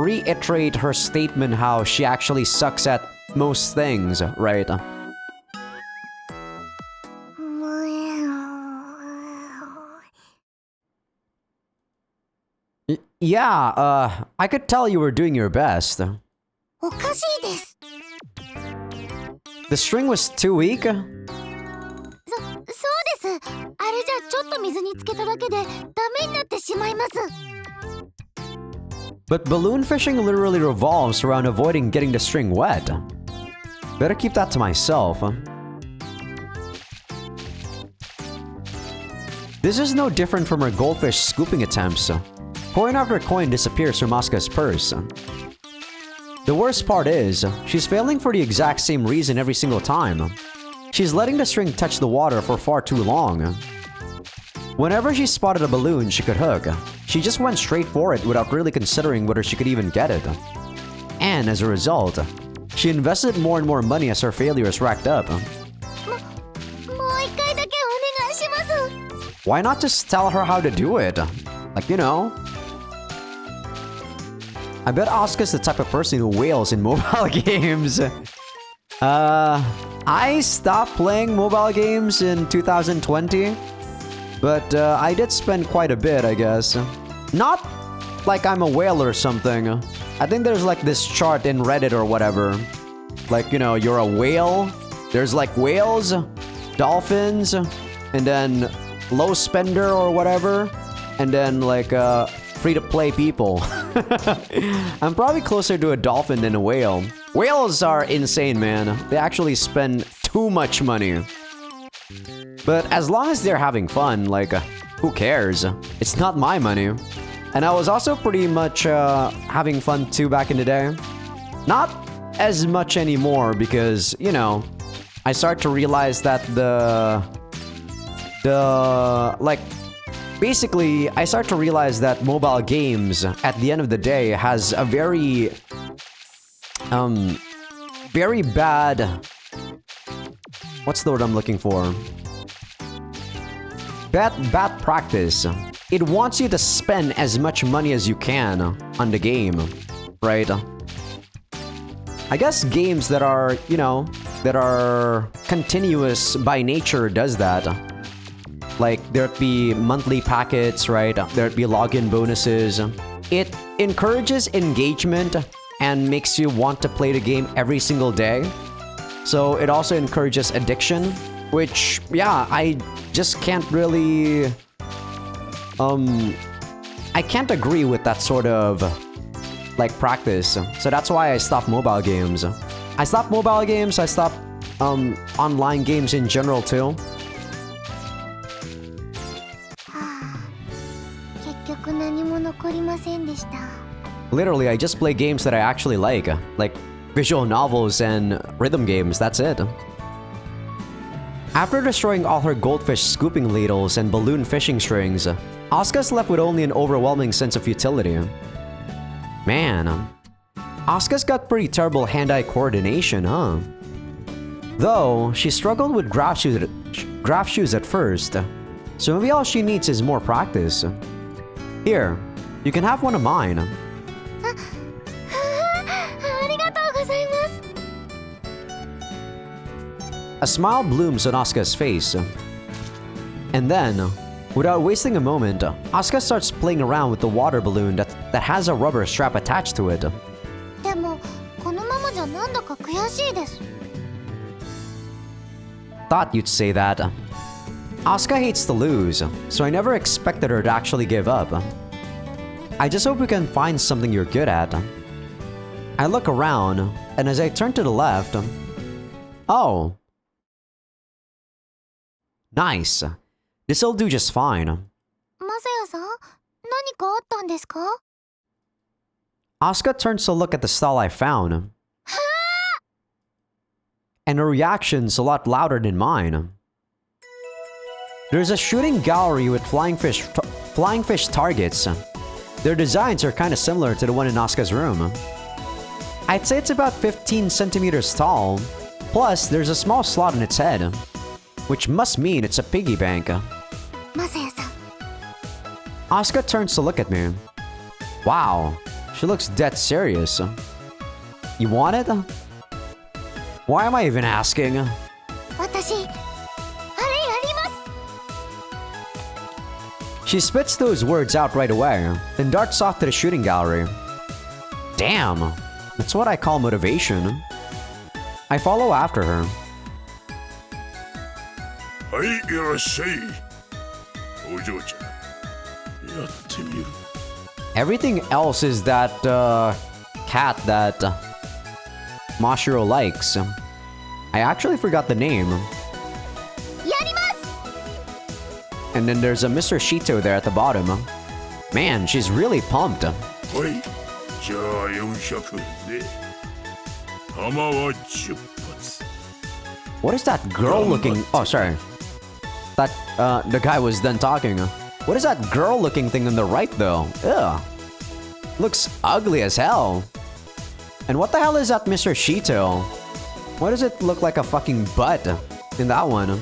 reiterate her statement how she actually sucks at most things, right? Yeah, I could tell you were doing your best. おかしいです。 The string was too weak? そうです。あれじゃちょっと水につけただけでダメになってしまいます。 But balloon fishing literally revolves around avoiding getting the string wet. Better keep that to myself. This is no different from her goldfish scooping attempts. Coin after coin disappears from Asuka's purse. The worst part is, she's failing for the exact same reason every single time. She's letting the string touch the water for far too long. Whenever she spotted a balloon she could hook, she just went straight for it without really considering whether she could even get it. And as a result, she invested more and more money as her failures racked up. もう一回だけお願いします。 Why not just tell her how to do it? Like, you know. I bet Asuka's the type of person who wails in mobile games. I stopped playing mobile games in 2020, but I did spend quite a bit, I guess. Not like I'm a whale or something. I think there's like this chart in Reddit or whatever. Like, you know, you're a whale. There's like whales, dolphins, and then low spender or whatever. And then like free-to-play people. I'm probably closer to a dolphin than a whale. Whales are insane, man. They actually spend too much money. But as long as they're having fun, like, who cares? It's not my money. And I was also pretty much having fun too back in the day. Not as much anymore because, you know, I start to realize that basically, I start to realize that mobile games, at the end of the day, has a very bad... What's the word I'm looking for? Bad practice. It wants you to spend as much money as you can on the game, right? I guess games that are, you know, that are continuous by nature does that. Like, there'd be monthly packets, right? There'd be login bonuses. It encourages engagement and makes you want to play the game every single day. So it also encourages addiction, which, yeah, I just can't really... I can't agree with that sort of, like, practice. So that's why I stopped mobile games. I stopped mobile games, I stopped, online games in general, too. 結局何も残りませんでした。 Literally, I just play games that I actually like visual novels and rhythm games, that's it. After destroying all her goldfish scooping ladles and balloon fishing strings, Asuka's left with only an overwhelming sense of futility. Man, Asuka's got pretty terrible hand-eye coordination, huh? Though, she struggled with graph shoes at first, so maybe all she needs is more practice. Here, you can have one of mine. ありがとうございます。 A smile blooms on Asuka's face. And then, Without wasting a moment, Asuka starts playing around with the water balloon that has a rubber strap attached to it. でもこのままじゃなんだか悔しいです。 Thought you'd say that. Asuka hates to lose, so I never expected her to actually give up. I just hope we can find something you're good at. I look around, and as I turn to the left... Oh. Nice. This'll do just fine. マサヤさん、何かあったんですか？ Asuka turns to look at the stall I found. And her reaction's a lot louder than mine. There's a shooting gallery with flying fish targets. Their designs are kinda similar to the one in Asuka's room. I'd say it's about 15 centimeters tall. Plus, there's a small slot in its head, which must mean it's a piggy bank. マサヤさん、 Asuka turns to look at me. Wow, she looks dead serious. You want it? Why am I even asking? 私、あれやります。 She spits those words out right away, then darts off to the shooting gallery. Damn, that's what I call motivation. I follow after her. はい、いらっしゃい。お嬢ちゃん、やってみる。 Everything else is that, cat that Mashiro likes. I actually forgot the name. やります。 And then there's a Mr. Shito there at the bottom. Man, she's really pumped. はい、じゃあ400円で。弾は10発。 What is that girl looking... Oh, sorry. That, the guy was done talking. What is that girl looking thing on the right, though? Ugh. Looks ugly as hell. And what the hell is that Mr. Shito? Why does it look like a fucking butt in that one?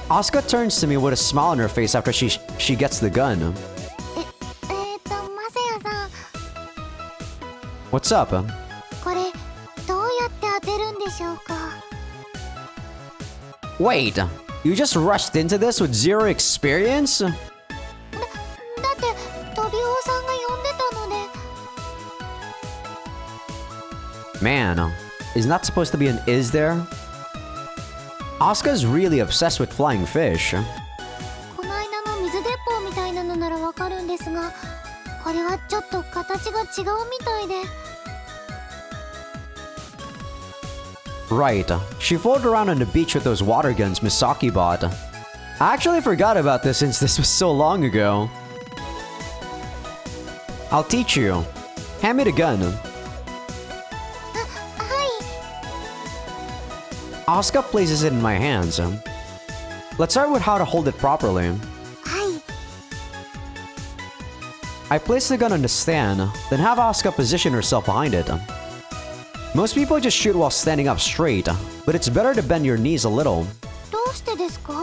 Asuka turns to me with a smile on her face after she gets the gun. マサヤさん、 What's up? これどうやって当てるんでしょうか？ Wait, you just rushed into this with zero experience? だってトビオさんが呼んでたので。 Man, isn't that supposed to be an is there? Asuka's really obsessed with flying fish. この間の水鉄砲みたいなのならわかるんですが、これはちょっと形が違うみたいで。 Right, she floated around on the beach with those water guns Misaki bought. I actually forgot about this since this was so long ago. I'll teach you. Hand me the gun. はい。 Asuka places it in my hands. Let's start with how to hold it properly. はい。 I place the gun on the stand, then have Asuka position herself behind it. Most people just shoot while standing up straight, but it's better to bend your knees a little. どうしてですか？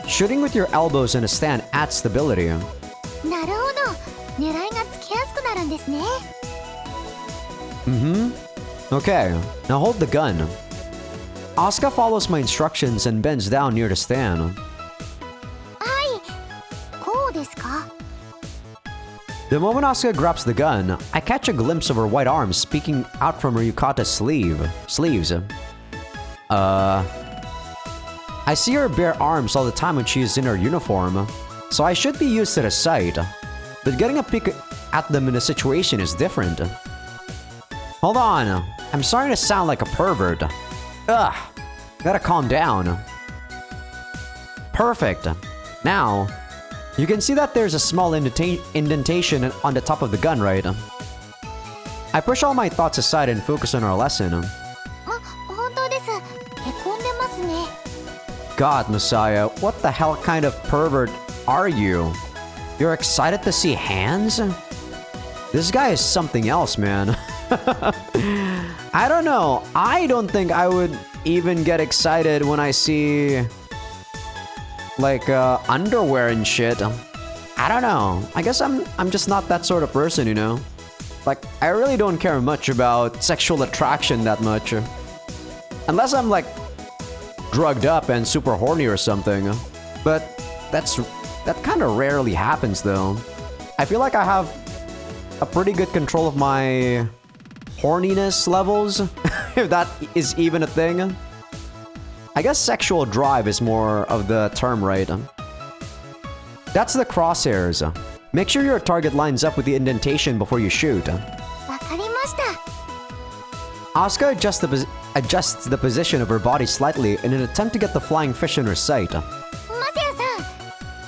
Shooting with your elbows in a stand adds stability. なるほど。狙いがつきやすくなるんですね。 Okay, now hold the gun. Asuka follows my instructions and bends down near the stand. はい。こうですか？ The moment Asuka grabs the gun, I catch a glimpse of her white arms peeking out from her yukata sleeves. I see her bare arms all the time when she is in her uniform, so I should be used to the sight. But getting a peek at them in a situation is different. Hold on, I'm starting to sound like a pervert. Ugh, gotta calm down. Perfect. Now, you can see that there's a small indentation on the top of the gun, right? I push all my thoughts aside and focus on our lesson. 本当です。へこんでますね。 God, Messiah, what the hell kind of pervert are you? You're excited to see hands? This guy is something else, man. I don't know. I don't think I would even get excited when I see like underwear and shit. I don't know. I guess I'm just not that sort of person, you know? Like, I really don't care much about sexual attraction that much. Unless I'm like drugged up and super horny or something. But that kind of rarely happens though. I feel like I have a pretty good control of my horniness levels, if that is even a thing. I guess sexual drive is more of the term, right? That's the crosshairs. Make sure your target lines up with the indentation before you shoot. わかりました。 Asuka adjusts the position of her body slightly in an attempt to get the flying fish in her sight. マセヤさ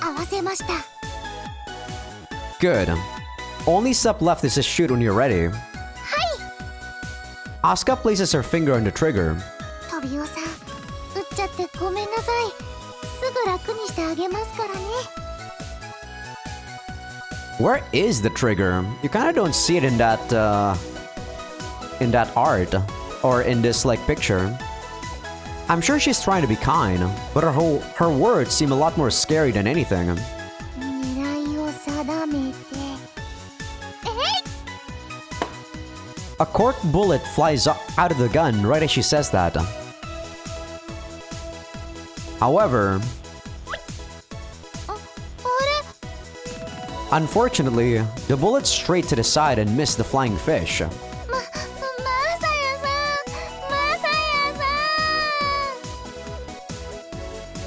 ん、合わせました。 Good. Only step left is to shoot when you're ready. はい。 Asuka places her finger on the trigger. トビオさん、撃っちゃってごめんなさい。すぐ楽にしてあげますからね。 Where is the trigger? You kind of don't see it in that art or in this like picture. I'm sure she's trying to be kind, but her words seem a lot more scary than anything. 狙いを定めて。A cork bullet flies out of the gun right as she says that. However, あれ unfortunately, the bullet straight to the side and missed the flying fish. マサヤさん、マサヤさ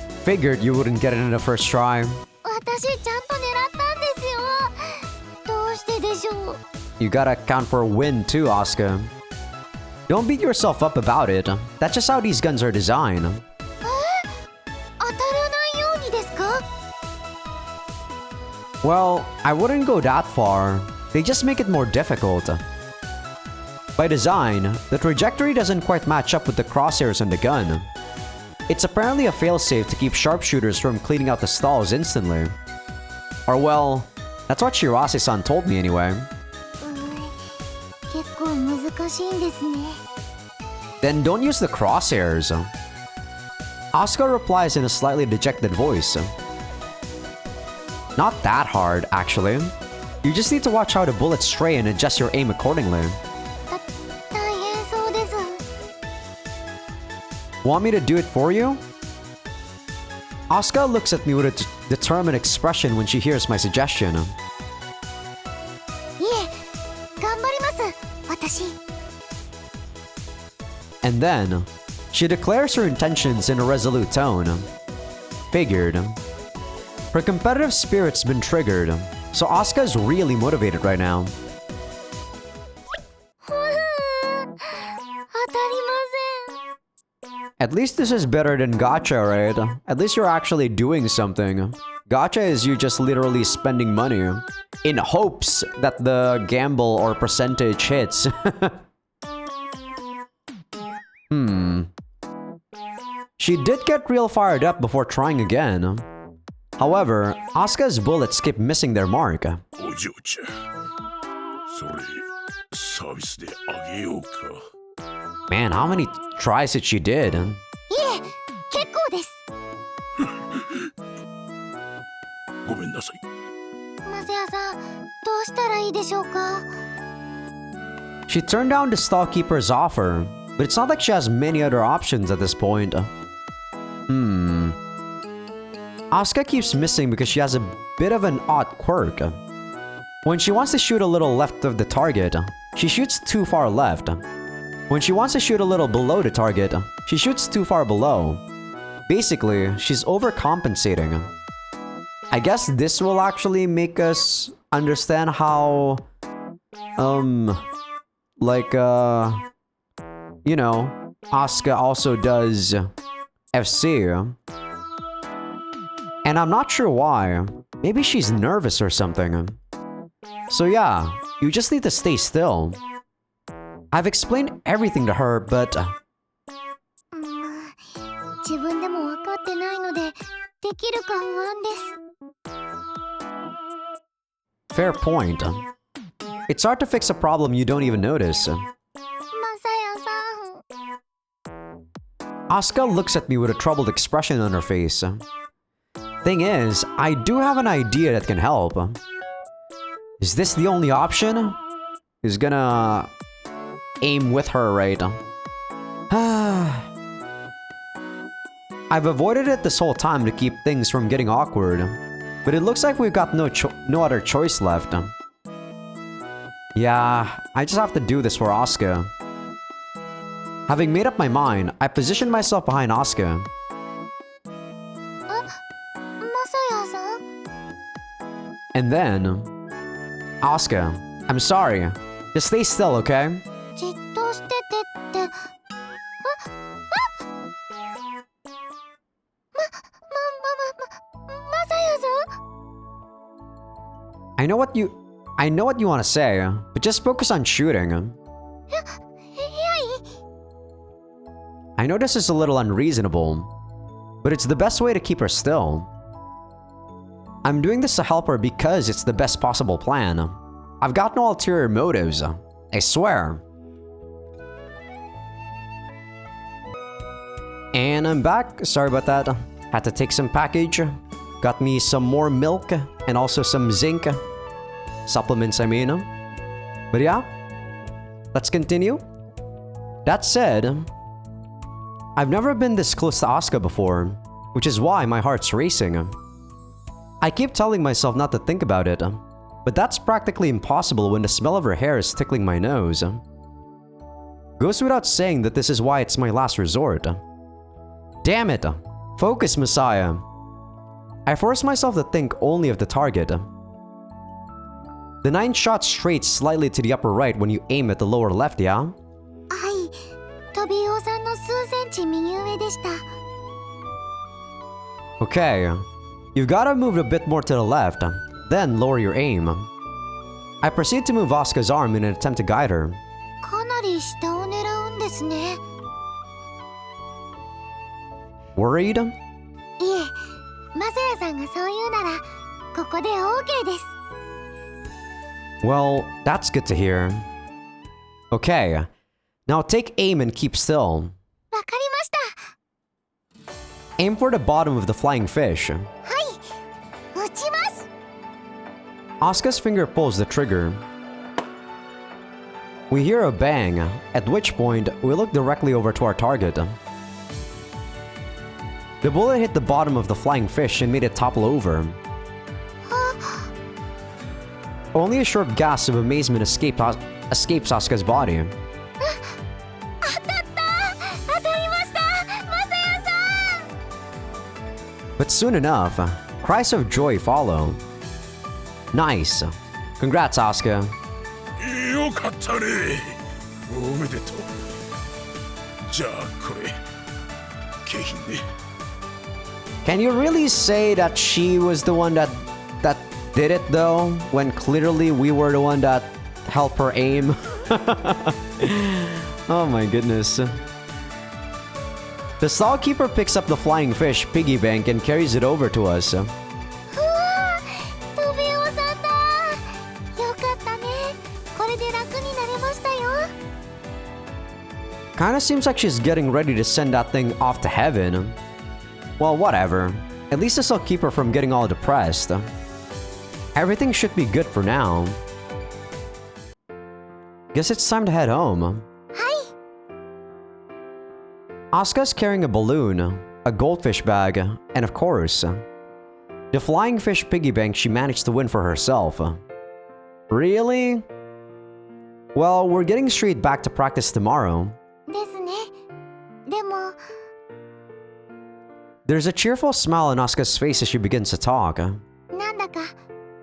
ん。 Figured you wouldn't get it in the first try. 私ちゃんと狙ったんですよ。どうしてでしょう。 You gotta count for a win too, Asuka. Don't beat yourself up about it. That's just how these guns are designed. 当たらないようにですか？ Well, I wouldn't go that far. They just make it more difficult. By design, the trajectory doesn't quite match up with the crosshairs on the gun. It's apparently a failsafe to keep sharpshooters from cleaning out the stalls instantly. Or well, that's what Shirase-san told me anyway. 結構難しいんですね。 Then don't use the crosshairs. Asuka replies in a slightly dejected voice. Not that hard, actually. You just need to watch how the bullets stray and adjust your aim accordingly. 大変そうです。 Want me to do it for you? Asuka looks at me with a determined expression when she hears my suggestion. いえ、頑張ります。私。 And then, she declares her intentions in a resolute tone. Figured. Her competitive spirit's been triggered, so Asuka's really motivated right now. 当たりません。 At least this is better than gacha, right? At least you're actually doing something. Gacha is you just literally spending money in hopes that the gamble or percentage hits. She did get real fired up before trying again. However, Asuka's bullets keep missing their mark. お嬢ちゃん、それサービスであげようか。 Man, how many tries did she did? いえ、結構です。ごめんなさい。マセヤさん、どうしたらいいでしょうか？ She turned down the stallkeeper's offer, but it's not like she has many other options at this point. Asuka keeps missing because she has a bit of an odd quirk. When she wants to shoot a little left of the target, she shoots too far left. When she wants to shoot a little below the target, she shoots too far below. Basically, she's overcompensating. I guess this will actually make us understand how, you know, Asuka also does FC. And I'm not sure why. Maybe she's nervous or something. So yeah, you just need to stay still. I've explained everything to her, but 自分でも分かってないので、できるか不安です。 fair point. It's hard to fix a problem you don't even notice. マサヤさん。 Asuka looks at me with a troubled expression on her face. Thing is, I do have an idea that can help. Is this the only option? He's gonna aim with her, right? I've avoided it this whole time to keep things from getting awkward, but it looks like we've got no other choice left. Yeah, I just have to do this for Asuka. Having made up my mind, I positioned myself behind Asuka. マサヤさん And then... Asuka, I'm sorry. Just stay still, okay? じっとしててってマサヤさん I know what you want to say, but just focus on shooting. I know this is a little unreasonable, but it's the best way to keep her still. I'm doing this to help her because it's the best possible plan. I've got no ulterior motives, I swear. And I'm back. Sorry about that. Had to take some package. Got me some more milk and also some zinc. Supplements, I mean. But yeah, let's continue. That said, I've never been this close to Asuka before, which is why my heart's racing. I keep telling myself not to think about it, but that's practically impossible when the smell of her hair is tickling my nose. Goes without saying that this is why it's my last resort. Damn it! Focus, Messiah! I force myself to think only of the target. The 9 shots straight slightly to the upper right when you aim at the lower left, yeah? はいトビオさんの数センチ右上でした Okay, you've gotta move a bit more to the left, then lower your aim. I proceed to move Asuka's arm in an attempt to guide her. かなり下を狙うんですね Worried? いえマサヤさんがそう言うならここで OK です Well, that's good to hear. Okay, now take aim and keep still. わかりました Aim for the bottom of the flying fish. はい撃ちます Asuka's finger pulls the trigger. We hear a bang, at which point we look directly over to our target. The bullet hit the bottom of the flying fish and made it topple over. Only a short gasp of amazement escapes Asuka's body. 当たった当たりましたマサヤさん But soon enough, cries of joy follow. Nice. Congrats, Asuka. よかったね。おめでとう。じゃあこれ景品ね。 Can you really say that she was the one that did it though, when clearly we were the one that helped her aim? Oh my goodness. The stallkeeper picks up the flying fish piggy bank and carries it over to us. うわトビオさんだよかったねこれで楽になれましたよ Kinda seems like she's getting ready to send that thing off to heaven. Well, whatever. At least this'll keep her from getting all depressed. Everything should be good for now. Guess it's time to head home. はい Asuka's carrying a balloon, a goldfish bag, and of course, the flying fish piggy bank she managed to win for herself. Really? Well, we're getting straight back to practice tomorrow. ですねでも There's a cheerful smile on Asuka's face as she begins to talk. なんだか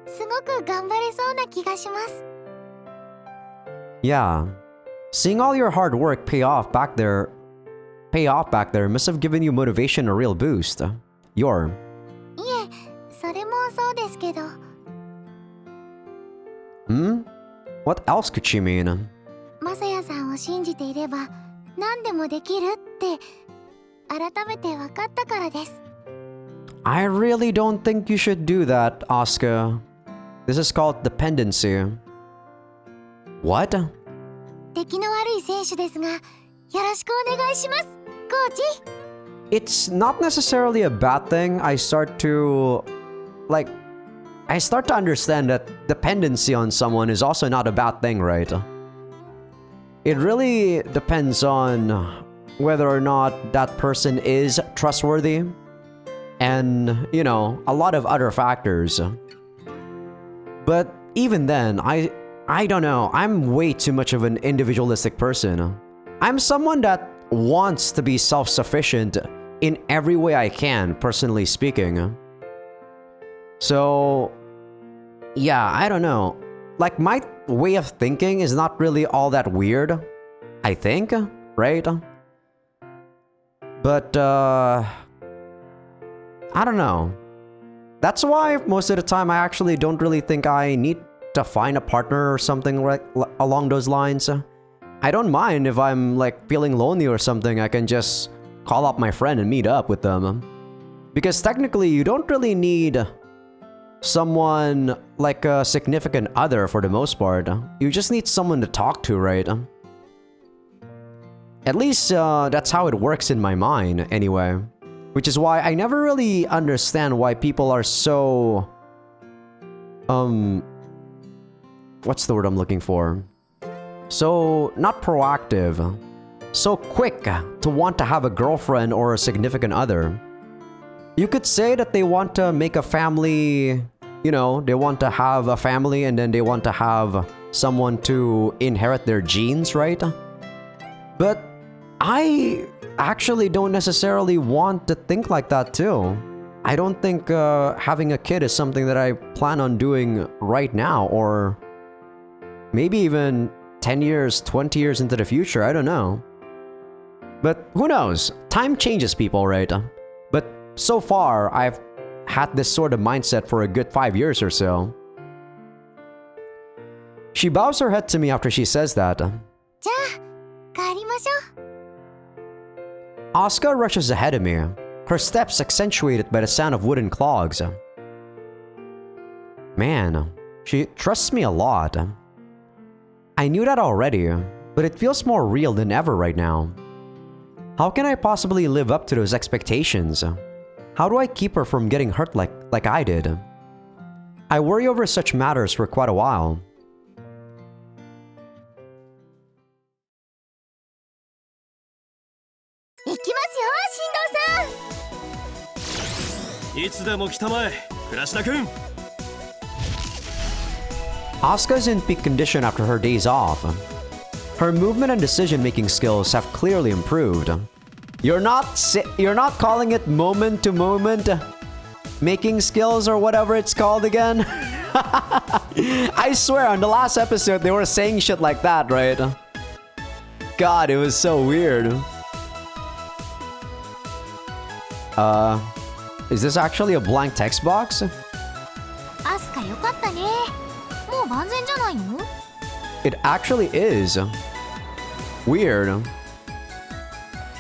すごく頑張れそうな気がします Yeah, seeing all your hard work pay off back there must have given you motivation a real boost.いえそれもそうですけど Hmm? What else could she mean? マサヤさんを信じていれば何でもできるって改めて分かったからです I really don't think you should do that, Asuka. This is called dependency. What? 出来の悪い選手ですがよろしくお願いしますコーチ It's not necessarily a bad thing. I start to understand that dependency on someone is also not a bad thing, right? It really depends on whether or not that person is trustworthy, and, you know, a lot of other factors. But even then, I don't know, I'm way too much of an individualistic person. I'm someone that wants to be self-sufficient in every way I can, personally speaking. So, yeah, I don't know. Like, my way of thinking is not really all that weird, I think, right? But, I don't know. That's why most of the time I actually don't really think I need to find a partner or something like along those lines. I don't mind if I'm like feeling lonely or something, I can just call up my friend and meet up with them. Because technically you don't really need someone like a significant other for the most part. You just need someone to talk to, right? At least that's how it works in my mind anyway. Which is why I never really understand why people are so... what's the word I'm looking for? So, not proactive. So quick to want to have a girlfriend or a significant other. You could say that they want to make a family, you know, they want to have a family and then they want to have someone to inherit their genes, right? But I actually don't necessarily want to think like that too. I don't think having a kid is something that I plan on doing right now, or maybe even 10 years, 20 years into the future, I don't know. But who knows? Time changes people, right? But so far, I've had this sort of mindset for a good 5 years or so. She bows her head to me after she says that. じゃあ帰りましょう。 Asuka rushes ahead of me, her steps accentuated by the sound of wooden clogs. Man, she trusts me a lot. I knew that already, but it feels more real than ever right now. How can I possibly live up to those expectations? How do I keep her from getting hurt like I did? I worry over such matters for quite a while. 行きますよ、進藤さん。いつでも来たまえ、倉科君。 Asuka's in peak condition after her days off. Her movement and decision-making skills have clearly improved. You're not calling it moment-to-moment making skills or whatever it's called again? I swear, on the last episode, they were saying shit like that, right? God, it was so weird. Is this actually a blank text box? アスカよかったね。もう万全じゃないの？ It actually is. Weird.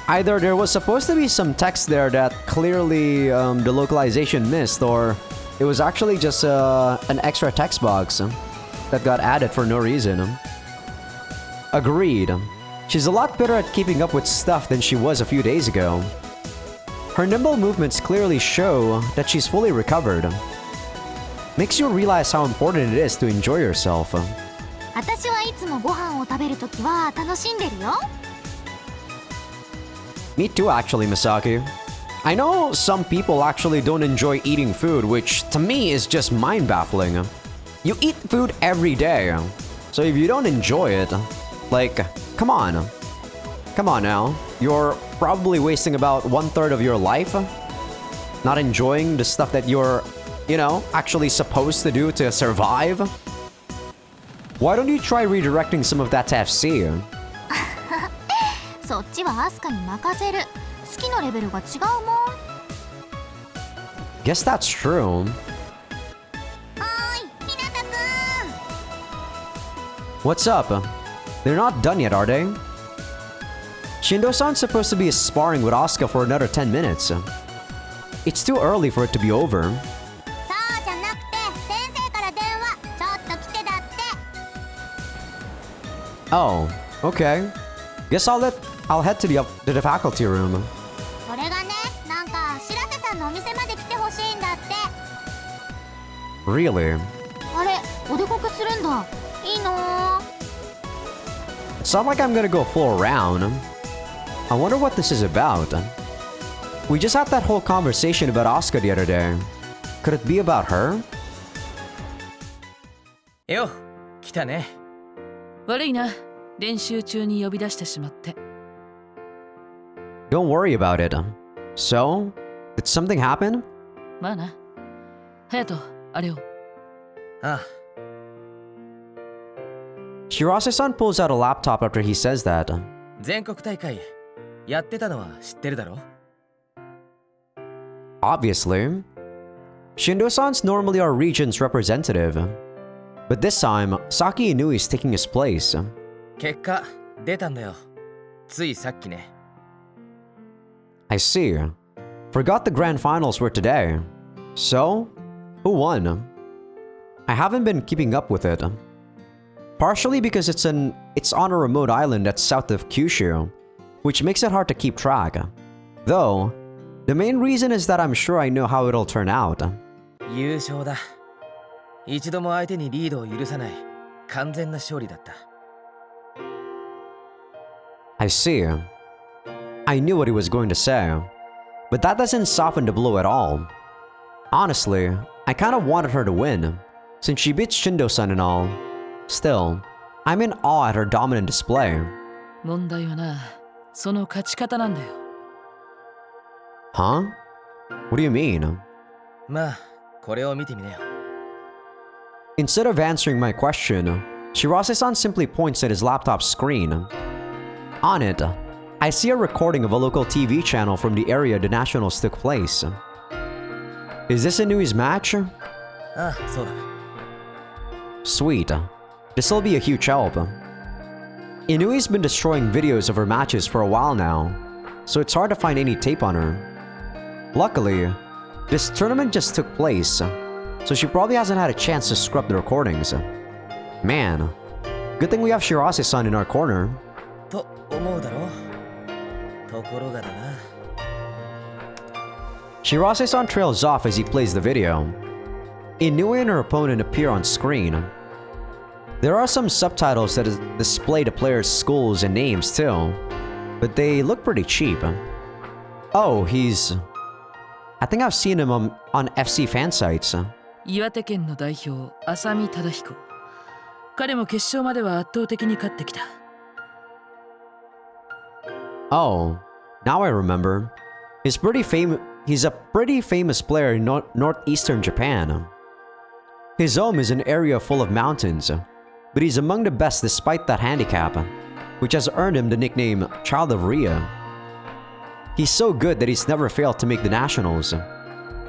Either there was supposed to be some text there that clearly the localization missed, or it was actually just an extra text box that got added for no reason. Agreed. She's a lot better at keeping up with stuff than she was a few days ago. Her nimble movements clearly show that she's fully recovered. Makes you realize how important it is to enjoy yourself. 私はいつもご飯を食べるときは楽しんでるよ。 Me too, actually, Misaki. I know some people actually don't enjoy eating food, which to me is just mind-baffling. You eat food every day, so if you don't enjoy it, like, come on. Come on now. You're probably wasting about 1/3 of your life not enjoying the stuff that you're, you know, actually supposed to do to survive. Why don't you try redirecting some of that to FC? そっちはアスカに任せる。好きのレベルが違うもん。 Guess that's true. はーい、ひなたくん。 What's up? They're not done yet, are they? Shindo-san's supposed to be sparring with Asuka for another 10 minutes. It's too early for it to be over. そうじゃなくて、先生から電話。ちょっと来てだって。 Oh, okay. Guess I'll head to the faculty room. それがね、なんか白瀬さんのお店まで来てほしいんだって。 Really? あれ、お出かけするんだ。いいの？ It's not like I'm gonna go full around. I wonder what this is about. We just had that whole conversation about Asuka the other day. Could it be about her? よ、来たね。悪いな、練習中に呼び出してしまって。Don't worry about it. So, did something happen? まあな。隼人、あれを。ああ、Shirase-san pulls out a laptop after he says that. 全国大会やってたのは知ってるだろ？ Obviously. Shindo-san's normally our region's representative. But this time, Saki Inui is taking his place. 結果出たんだよ。ついさっきね。I see. Forgot the grand finals were today. So, who won? I haven't been keeping up with it. Partially because it's on a remote island that's south of Kyushu, which makes it hard to keep track. Though, the main reason is that I'm sure I know how it'll turn out. 優勝だ。一度も相手にリードを許さない完全な勝利だった。I see. I knew what he was going to say, but that doesn't soften the blow at all. Honestly, I kind of wanted her to win, since she beat Shindo-san and all. Still, I'm in awe at her dominant display. 問題はな、その勝ち方なんだよ。Huh? What do you mean? まあ、これを見てみなよ。Instead of answering my question, Shirase-san simply points at his laptop screen. On it, I see a recording of a local TV channel from the area the nationals took place. Is this Inui's match? ああ、そうだ。Sweet. This'll be a huge help. Inui's been destroying videos of her matches for a while now, so it's hard to find any tape on her. Luckily, this tournament just took place, so she probably hasn't had a chance to scrub the recordings. Man, good thing we have Shirase-san in our corner. と思うだろ？ところがだな。Shirase-san trails off as he plays the video. Inui and her opponent appear on screen. There are some subtitles that display the players' schools and names too, but they look pretty cheap. Oh, I think I've seen him on FC fan sites. 岩手県の代表、浅見忠彦。彼も決勝までは圧倒的に勝ってきた。Oh, now I remember. He's a pretty famous player in northeastern Japan. His home is an area full of mountains, but he's among the best despite that handicap, which has earned him the nickname Child of Rhea. He's so good that he's never failed to make the nationals.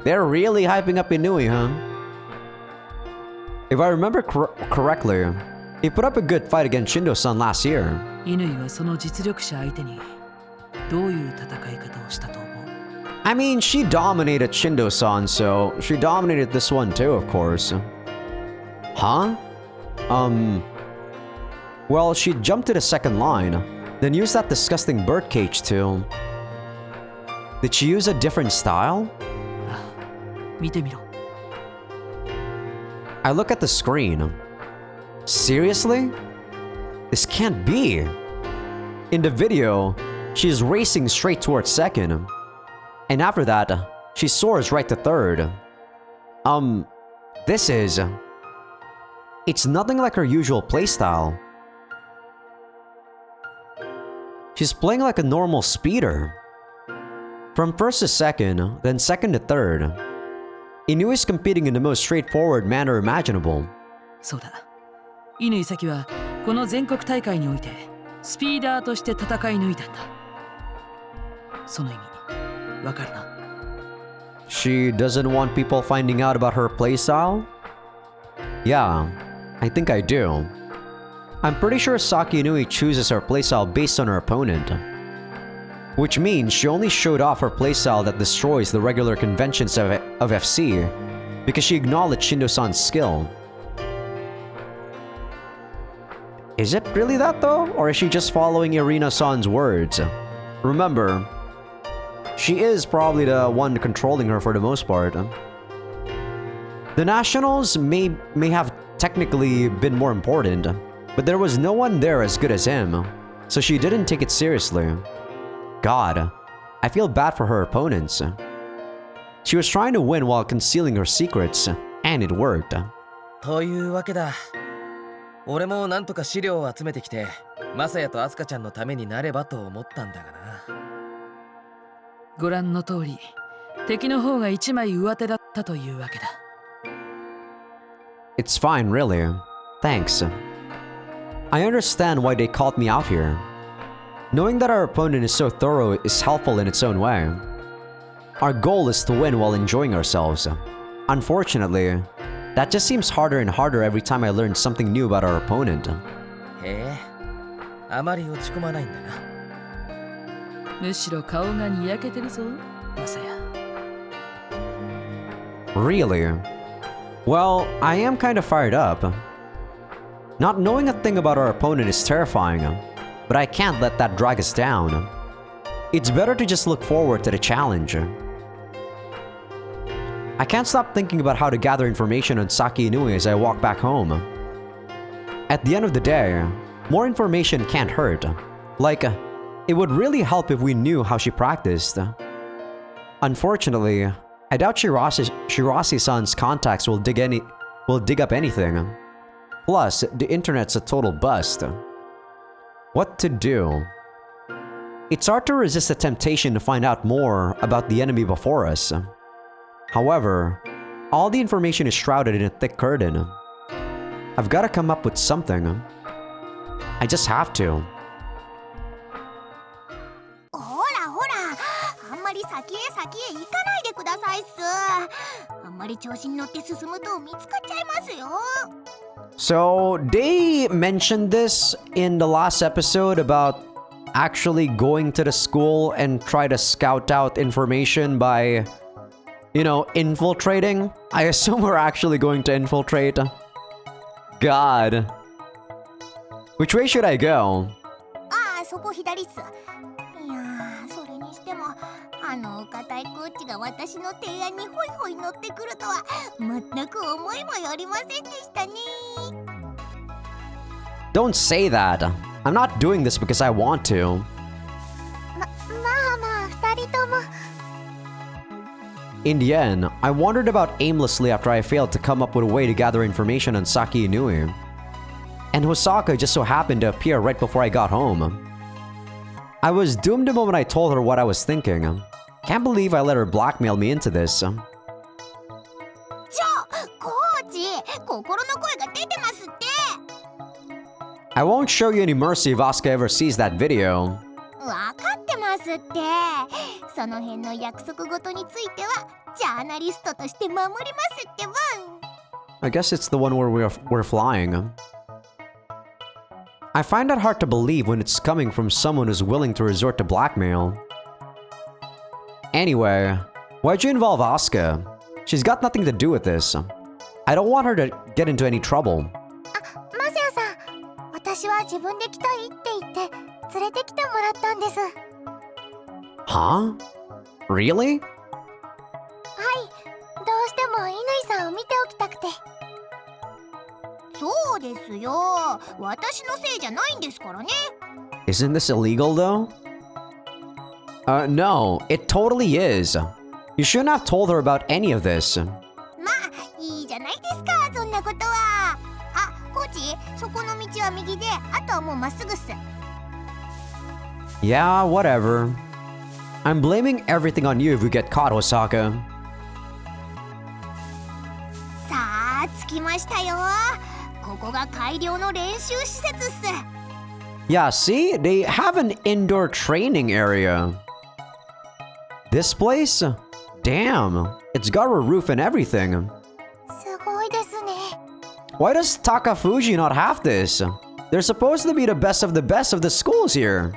They're really hyping up Inui, huh? If I remember correctly, he put up a good fight against Shindo-san last year. 乾はその実力者相手にどういう戦い方をしたと思う？ I mean, she dominated Shindo-san, so she dominated this one too, of course. Huh? Well, she jumped to the second line, then used that disgusting birdcage too. Did she use a different style? 見てみろ。 I look at the screen. Seriously? This can't be. In the video, she's racing straight towards second. And after that, she soars right to third. It's nothing like her usual playstyle. She's playing like a normal speeder. From first to second, then second to third. Inui is competing in the most straightforward manner imaginable. そうだ。乾咲はこの全国大会においてスピーダーとして戦い抜いたんだ。その意味、わかるな。She doesn't want people finding out about her playstyle? Yeah, I think I do. I'm pretty sure Saki Inui chooses her playstyle based on her opponent. Which means she only showed off her playstyle that destroys the regular conventions of FC because she acknowledged Shindo-san's skill. Is it really that though? Or is she just following Irina-san's words? Remember, she is probably the one controlling her for the most part. The Nationals may have technically been more important, but there was no one there as good as him, so she didn't take it seriously. God, I feel bad for her opponents. She was trying to win while concealing her secrets, and it worked. というわけだ。俺もなんとか資料を集めてきて、マサヤとアスカちゃんのためになればと思ったんだがな。ご覧の通り、敵の方が一枚上手だったというわけだ。It's fine, really. Thanks. I understand why they called me out here. Knowing that our opponent is so thorough is helpful in its own way. Our goal is to win while enjoying ourselves. Unfortunately, that just seems harder and harder every time I learn something new about our opponent. へえ、あまり落ち込まないんだな。むしろ顔がにやけてるぞ、マサヤ。Really? Well, I am kind of fired up. Not knowing a thing about our opponent is terrifying, but I can't let that drag us down. It's better to just look forward to the challenge. I can't stop thinking about how to gather information on Saki Inui as I walk back home. At the end of the day, more information can't hurt. Like, it would really help if we knew how she practiced. Unfortunately, I doubt Shirase-san's contacts will dig up anything. Plus, the internet's a total bust. What to do? It's hard to resist the temptation to find out more about the enemy before us. However, all the information is shrouded in a thick curtain. I've got to come up with something. I just have to. ほらほら、あんまり先へ先へ行かないでくださいっす。あんまり調子に乗って進むと見つかっちゃいますよ。So, they mentioned this in the last episode about actually going to the school and try to scout out information by, you know, infiltrating. I assume we're actually going to infiltrate. God. Which way should I go? ああ、そこ左っす。いやー、それにしてもあのお堅いコーチが私の提案にホイホイ乗ってくるとは全く思いもよりませんでしたね。Don't say that. I'm not doing this because I want to. まあまあ、二人とも。In the end, I wandered about aimlessly after I failed to come up with a way to gather information on Saki Inui. And Hosaka just so happened to appear right before I got home. I was doomed the moment I told her what I was thinking. Can't believe I let her blackmail me into this. コーチ、心の声が出てますって。I won't show you any mercy if Asuka ever sees that video. わかってますって。その辺の約束事についてはジャーナリストとして守りますってば。I guess it's the one where we're flying. I find that hard to believe when it's coming from someone who's willing to resort to blackmail. Anyway, why'd you involve Asuka? She's got nothing to do with this. I don't want her to get into any trouble. マサヤさん、私は自分で来たいって言って連れてきてもらったんです。Huh? Really? はい、どうしても乾さんを見ておきたくて。そうですよ、私のせいじゃないんですからね。Isn't this illegal though? No, it totally is. You shouldn't have told her about any of this. まあ、いいじゃないですか、そんなことは。あ、コーチ、そこの道は右で、あとはもうまっすぐっす。Yeah, whatever. I'm blaming everything on you if we get caught, Osaka. さあ、着きましたよ。ここが改良の練習施設っす。Yeah, see? They have an indoor training area. This place? Damn, it's got a roof and everything. すごいですね。Why does Takafuji not have this? They're supposed to be the best of the schools here.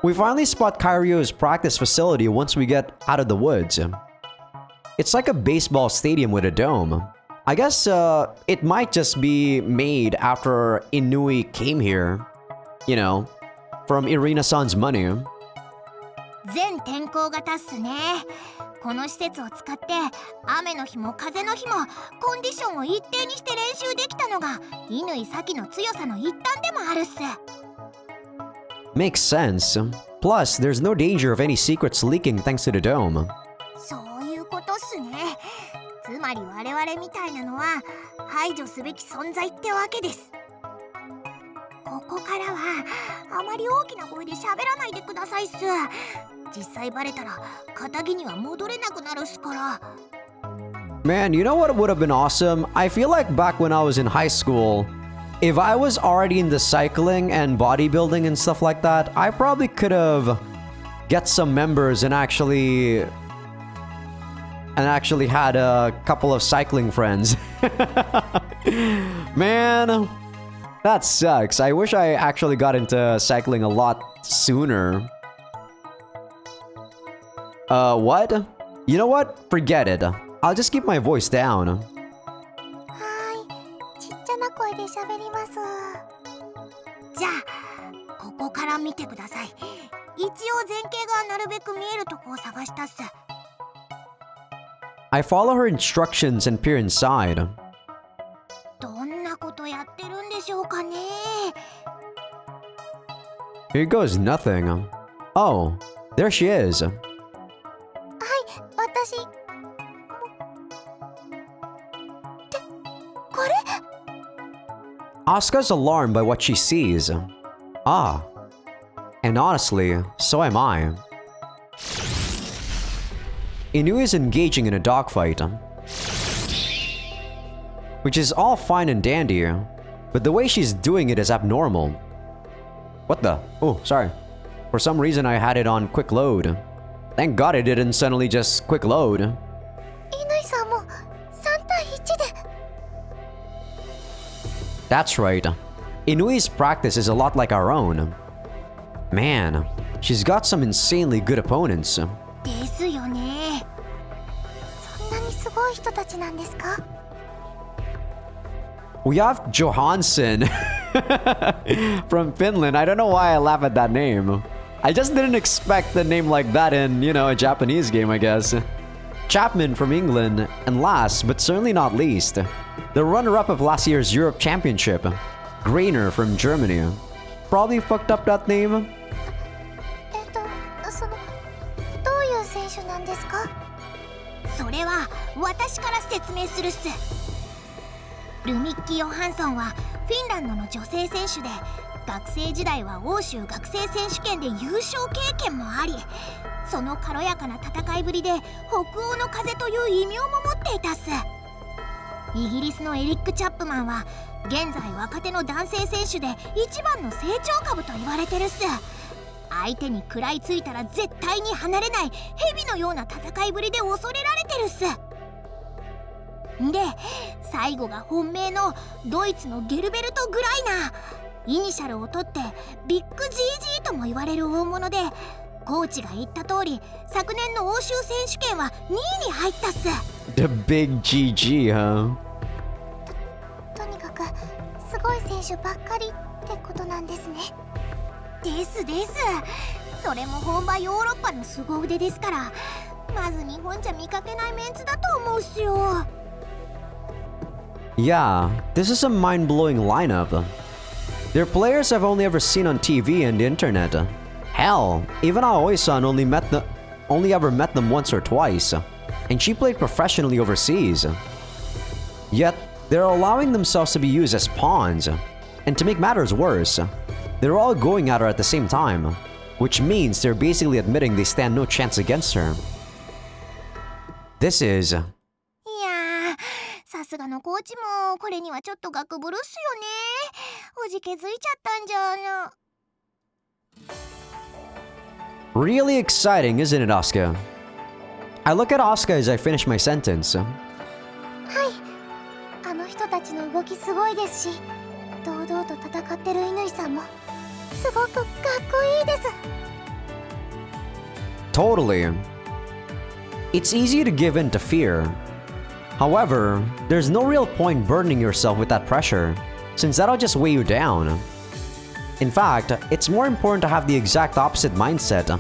We finally spot Kairyo's practice facility once we get out of the woods. It's like a baseball stadium with a dome. I guess it might just be made after Inui came here. You know, from Irina-san's money. 全天候型っすね。この施設を使って雨の日も風の日もコンディションを一定にして練習できたのが乾咲の強さの一端でもあるっす。Makes sense. Plus, there's no danger of any secrets leaking thanks to the dome. そういうことっすね。つまり我々みたいなのは排除すべき存在ってわけです。ここからはあまり大きな声で喋らないでくださいっす。実際バレたら肩着には戻れなくなるっすから。 Man, you know what would have been awesome? I feel like back when I was in high school, if I was already into cycling and bodybuilding and stuff like that, I probably could have get some members and actually had a couple of cycling friends. Man, that sucks. I wish I actually got into cycling a lot sooner. What? You know what? Forget it. I'll just keep my voice down. はーい、ちっちゃな声で喋ります。じゃあここから見てください。一応前景がなるべく見えるとこを探したっす。 I follow her instructions and peer inside. どんなことやってるんでしょうかね。 Here goes nothing. Oh, there she is. はい、私。ってこれ？ Asuka's alarmed by what she sees. Ah. And honestly, so am I. Inui is engaging in a dogfight. Which is all fine and dandy, but the way she's doing it is abnormal. What the? Oh, sorry. For some reason I had it on quick load. Thank God it didn't suddenly just quick load. 乾さんも3対1で。 That's right. Inui's practice is a lot like our own. Man, she's got some insanely good opponents. ですよね。そんなにすごい人たちなんですか？ We have Johansson from Finland. I don't know why I laugh at that name. I just didn't expect a name like that in, a Japanese game, I guess. Chapman from England, and last but certainly not least, the runner-up of last year's Europe Championship, Grainer from Germany. Probably fucked up that name. そのどういう選手なんですか？それは私から説明するっす。ルミッキ・ヨハンソンはフィンランドの女性選手で、学生時代は欧州学生選手権で優勝経験もあり、その軽やかな戦いぶりで北欧の風という異名も持っていたっす。イギリスのエリック・チャップマンは現在若手の男性選手で一番の成長株と言われてるっす。相手に食らいついたら絶対に離れない蛇のような戦いぶりで恐れられてるっす。で、最後が本命のドイツのゲルベルト・グライナー。イニシャルを取ってビッグ GG とも言われる大物で、コーチが言った通り昨年の欧州選手権は2位に入ったっす。 The big GG, huh? とにかくすごい選手ばっかりってことなんですね。ですです。それも本場ヨーロッパの凄腕ですから、まず日本じゃ見かけないメンツだと思うっすよ。 Yeah, this is a mind-blowing lineup. Their players I've only ever seen on TV and the internet. Hell, even Aoi-san only ever met them once or twice, and she played professionally overseas. Yet, they're allowing themselves to be used as pawns, and to make matters worse, they're all going at her at the same time, which means they're basically admitting they stand no chance against her. This is... さすがのコーチもこれにはちょっとガクブルっすよね。おじけづいちゃったんじゃな。 Really exciting, isn't it, Asuka? I look at Asuka as I finish my sentence. はい、あの人たちの動きすごいですし、堂々と戦ってる乾さんもすごくかっこいいです。 Totally. It's easy to give in to fear. However, there's no real point burdening yourself with that pressure, since that'll just weigh you down. In fact, it's more important to have the exact opposite mindset.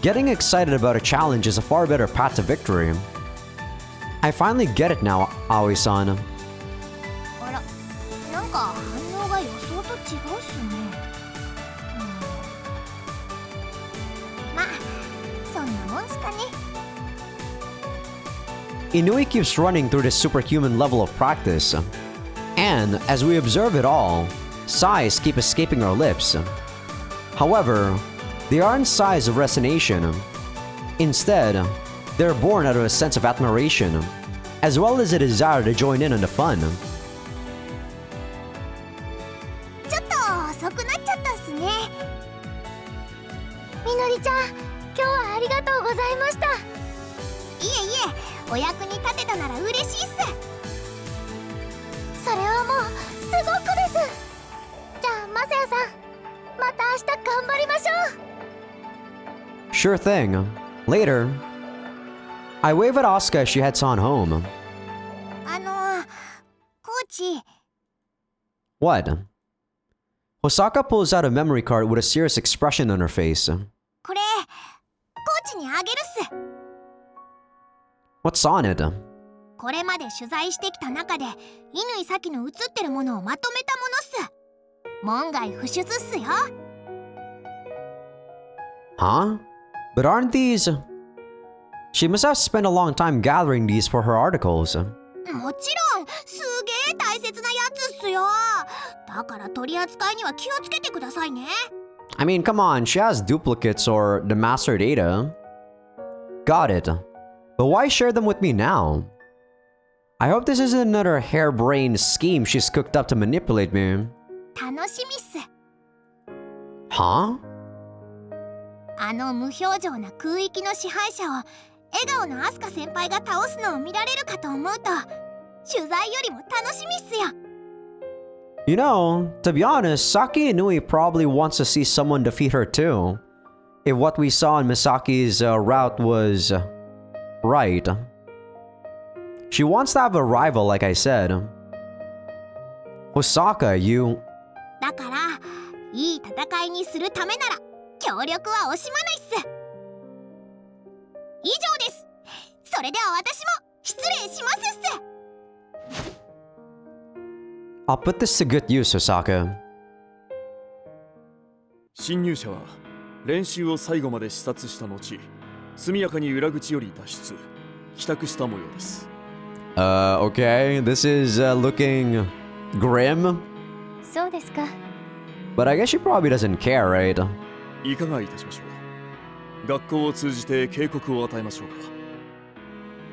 Getting excited about a challenge is a far better path to victory. I finally get it now, Aoi-san. あら、なんか反応が予想と違うっすね。んすかね。 Inui keeps running through this superhuman level of practice. And, as we observe it all, sighs keep escaping our lips. However, they aren't sighs of resignation. Instead, they're born out of a sense of admiration, as well as a desire to join in on the fun. ちょっと遅くなっちゃったっすね。みのりちゃん、今日はありがとうございました。いえいえ、お役に立てたなら嬉しいっす。それはもうすごくです。じゃあマサヤさん、また明日頑張りましょう。 Sure thing. Later, I wave at Asuka as she heads on home. コーチ。 What? Hosaka pulls out a memory card with a serious expression on her face. これコーチにあげるっす。 What's on it? これまで取材してきた中で乾咲の写ってるものをまとめたものっす。門外不出っすよ。 Huh? But aren't these... She must have spent a long time gathering these for her articles. もちろんすげえ大切なやつっすよ。だから取り扱いには気をつけてくださいね。 I mean, come on, she has duplicates or the master data. Got it. But why share them with me now? I hope this isn't another harebrained scheme she's cooked up to manipulate me. 楽しみっす。 Huh? 無表情な空域の支配者を笑顔のアスカ先輩が倒すのを見られるかと思うと取材よりも楽しみっすよ。 You know, to be honest, Saki Inui probably wants to see someone defeat her too. If what we saw in Misaki's route was... right. She wants to have a rival, like I said. Hosaka, you... だからいい戦いにするためなら協力は惜しまないっす。以上です。それでは私も失礼しますっす。 I'll put this to good use, Osaka. 侵入者は練習を最後まで視察した後、速やかに裏口より脱出、帰宅した模様です。Okay, this is looking grim. そうですか。 But I guess she probably doesn't care, right? いかがいたしましょう。学校を通じて警告を与えましょうか。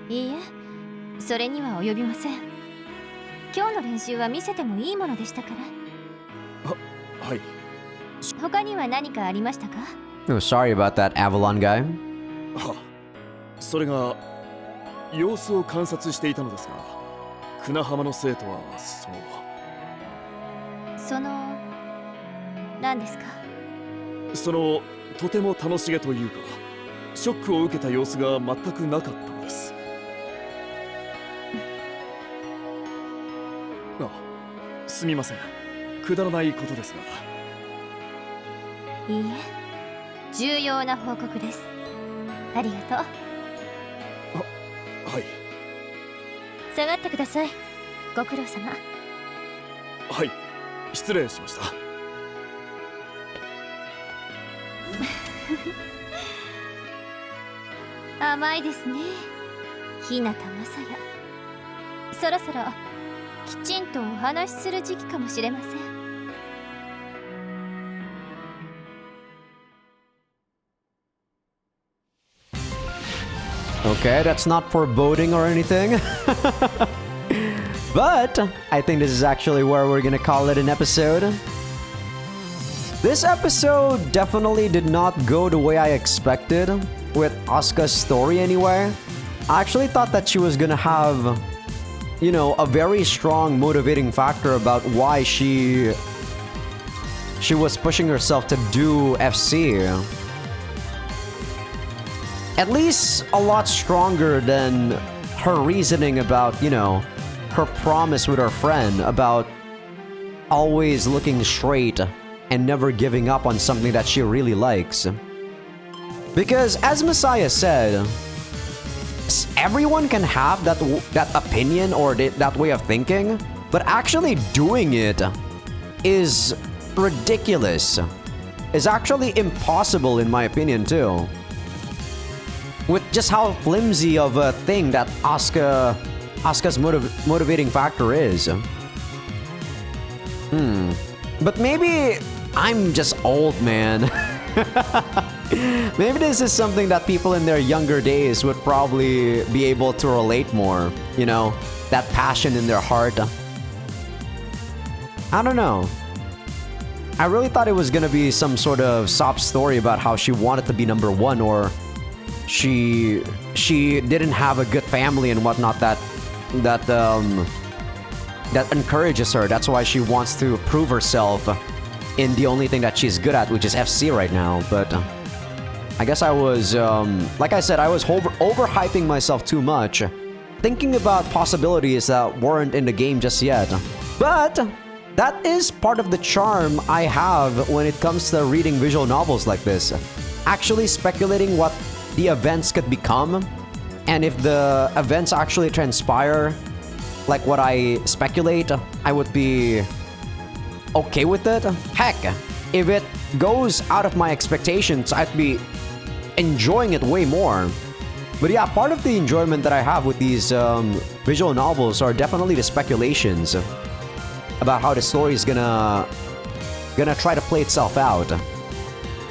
いいえ、それには及びません。今日の練習は見せてもいいものでしたから。はい。他には何かありましたか？ Oh, sorry about that Avalon guy. それが様子を観察していたのですが、船浜の生徒は何ですか？とても楽しげというか、ショックを受けた様子が全くなかったのです。すみません。くだらないことですが。いいえ、重要な報告です。ありがとう。はい。下がってください。ご苦労様。はい、失礼しました。甘いですね、日向雅也。そろそろきちんとお話しする時期かもしれません。Okay, that's not foreboding or anything. But I think this is actually where we're gonna call it an episode. This episode definitely did not go the way I expected with Asuka's story anyway. I actually thought that she was gonna have, you know, a very strong motivating factor about why she was pushing herself to do FC. At least a lot stronger than her reasoning about, you know, her promise with her friend about always looking straight and never giving up on something that she really likes. Because as Messiah said, everyone can have that opinion or that way of thinking, but actually doing it is ridiculous. It's actually impossible in my opinion too. with just how flimsy of a thing that Asuka's motivating factor is. But maybe I'm just old, man. Maybe this is something that people in their younger days would probably be able to relate more. You know, that passion in their heart. I don't know. I really thought it was gonna be some sort of sob story about how she wanted to be number one, or she didn't have a good family and whatnot that encourages her. That's why she wants to prove herself in the only thing that she's good at, which is FC right now. But I guess I was, like I said, I was overhyping myself too much, thinking about possibilities that weren't in the game just yet. But that is part of the charm I have when it comes to reading visual novels like this. Actually speculating what the events could become, and if the events actually transpire like what I speculate, I would be okay with it. Heck, if it goes out of my expectations, I'd be enjoying it way more. But yeah, part of the enjoyment that I have with these visual novels are definitely the speculations about how the story is gonna try to play itself out.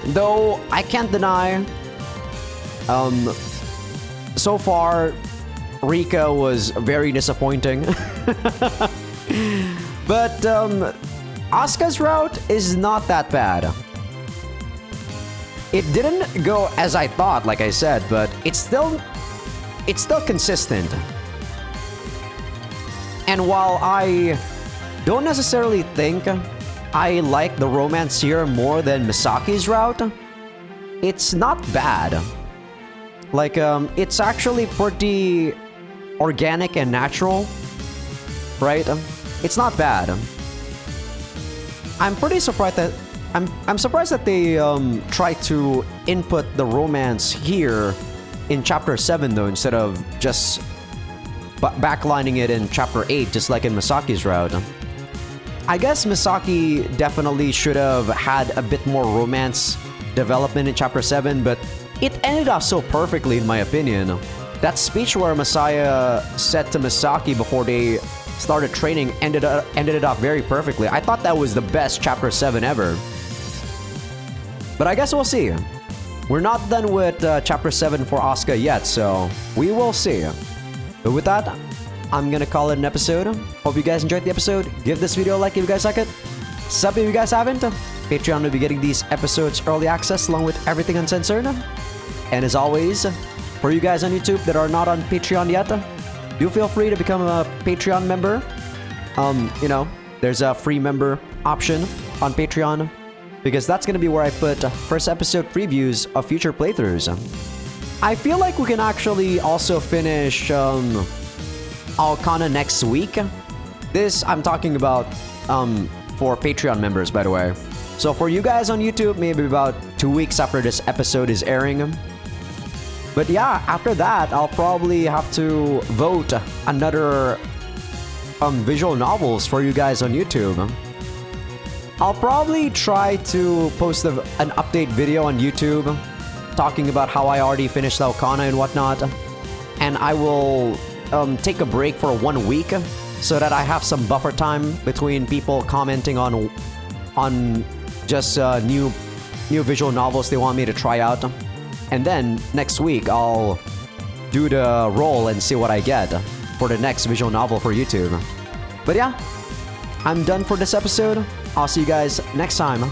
Though I can't deny, so far Rika was very disappointing. But Asuka's route is not that bad. It didn't go as I thought, like I said, but it's still consistent. And while I don't necessarily think I like the romance here more than Misaki's route, it's not bad. Like, it's actually pretty organic and natural, right? It's not bad. I'm pretty surprised that I'm surprised that they tried to input the romance here in chapter 7 though, instead of just backlining it in chapter 8, just like in Misaki's route. I guess Misaki definitely should have had a bit more romance development in chapter 7, but it ended up so perfectly in my opinion. That speech where Messiah said to Misaki before they started training ended it off very perfectly. I thought that was the best chapter 7 ever. But I guess we'll see. We're not done with chapter 7 for Asuka yet, so we will see. But with that, I'm gonna call it an episode. Hope you guys enjoyed the episode. Give this video a like if you guys like it. Sub if you guys haven't. Patreon will be getting these episodes early access along with everything uncensored. And as always, for you guys on YouTube that are not on Patreon yet, do feel free to become a Patreon member. You know, there's a free member option on Patreon, because that's gonna be where I put first episode previews of future playthroughs. I feel like we can actually also finish Aokana next week. This I'm talking about for Patreon members, by the way. So for you guys on YouTube, maybe about 2 weeks after this episode is airing. But yeah, after that, I'll probably have to vote another visual novels for you guys on YouTube. I'll probably try to post an update video on YouTube talking about how I already finished Aokana and whatnot. And I will take a break for 1 week so that I have some buffer time between people commenting on just new visual novels they want me to try out. And then next week I'll do the roll and see what I get for the next visual novel for YouTube. But yeah, I'm done for this episode. I'll see you guys next time.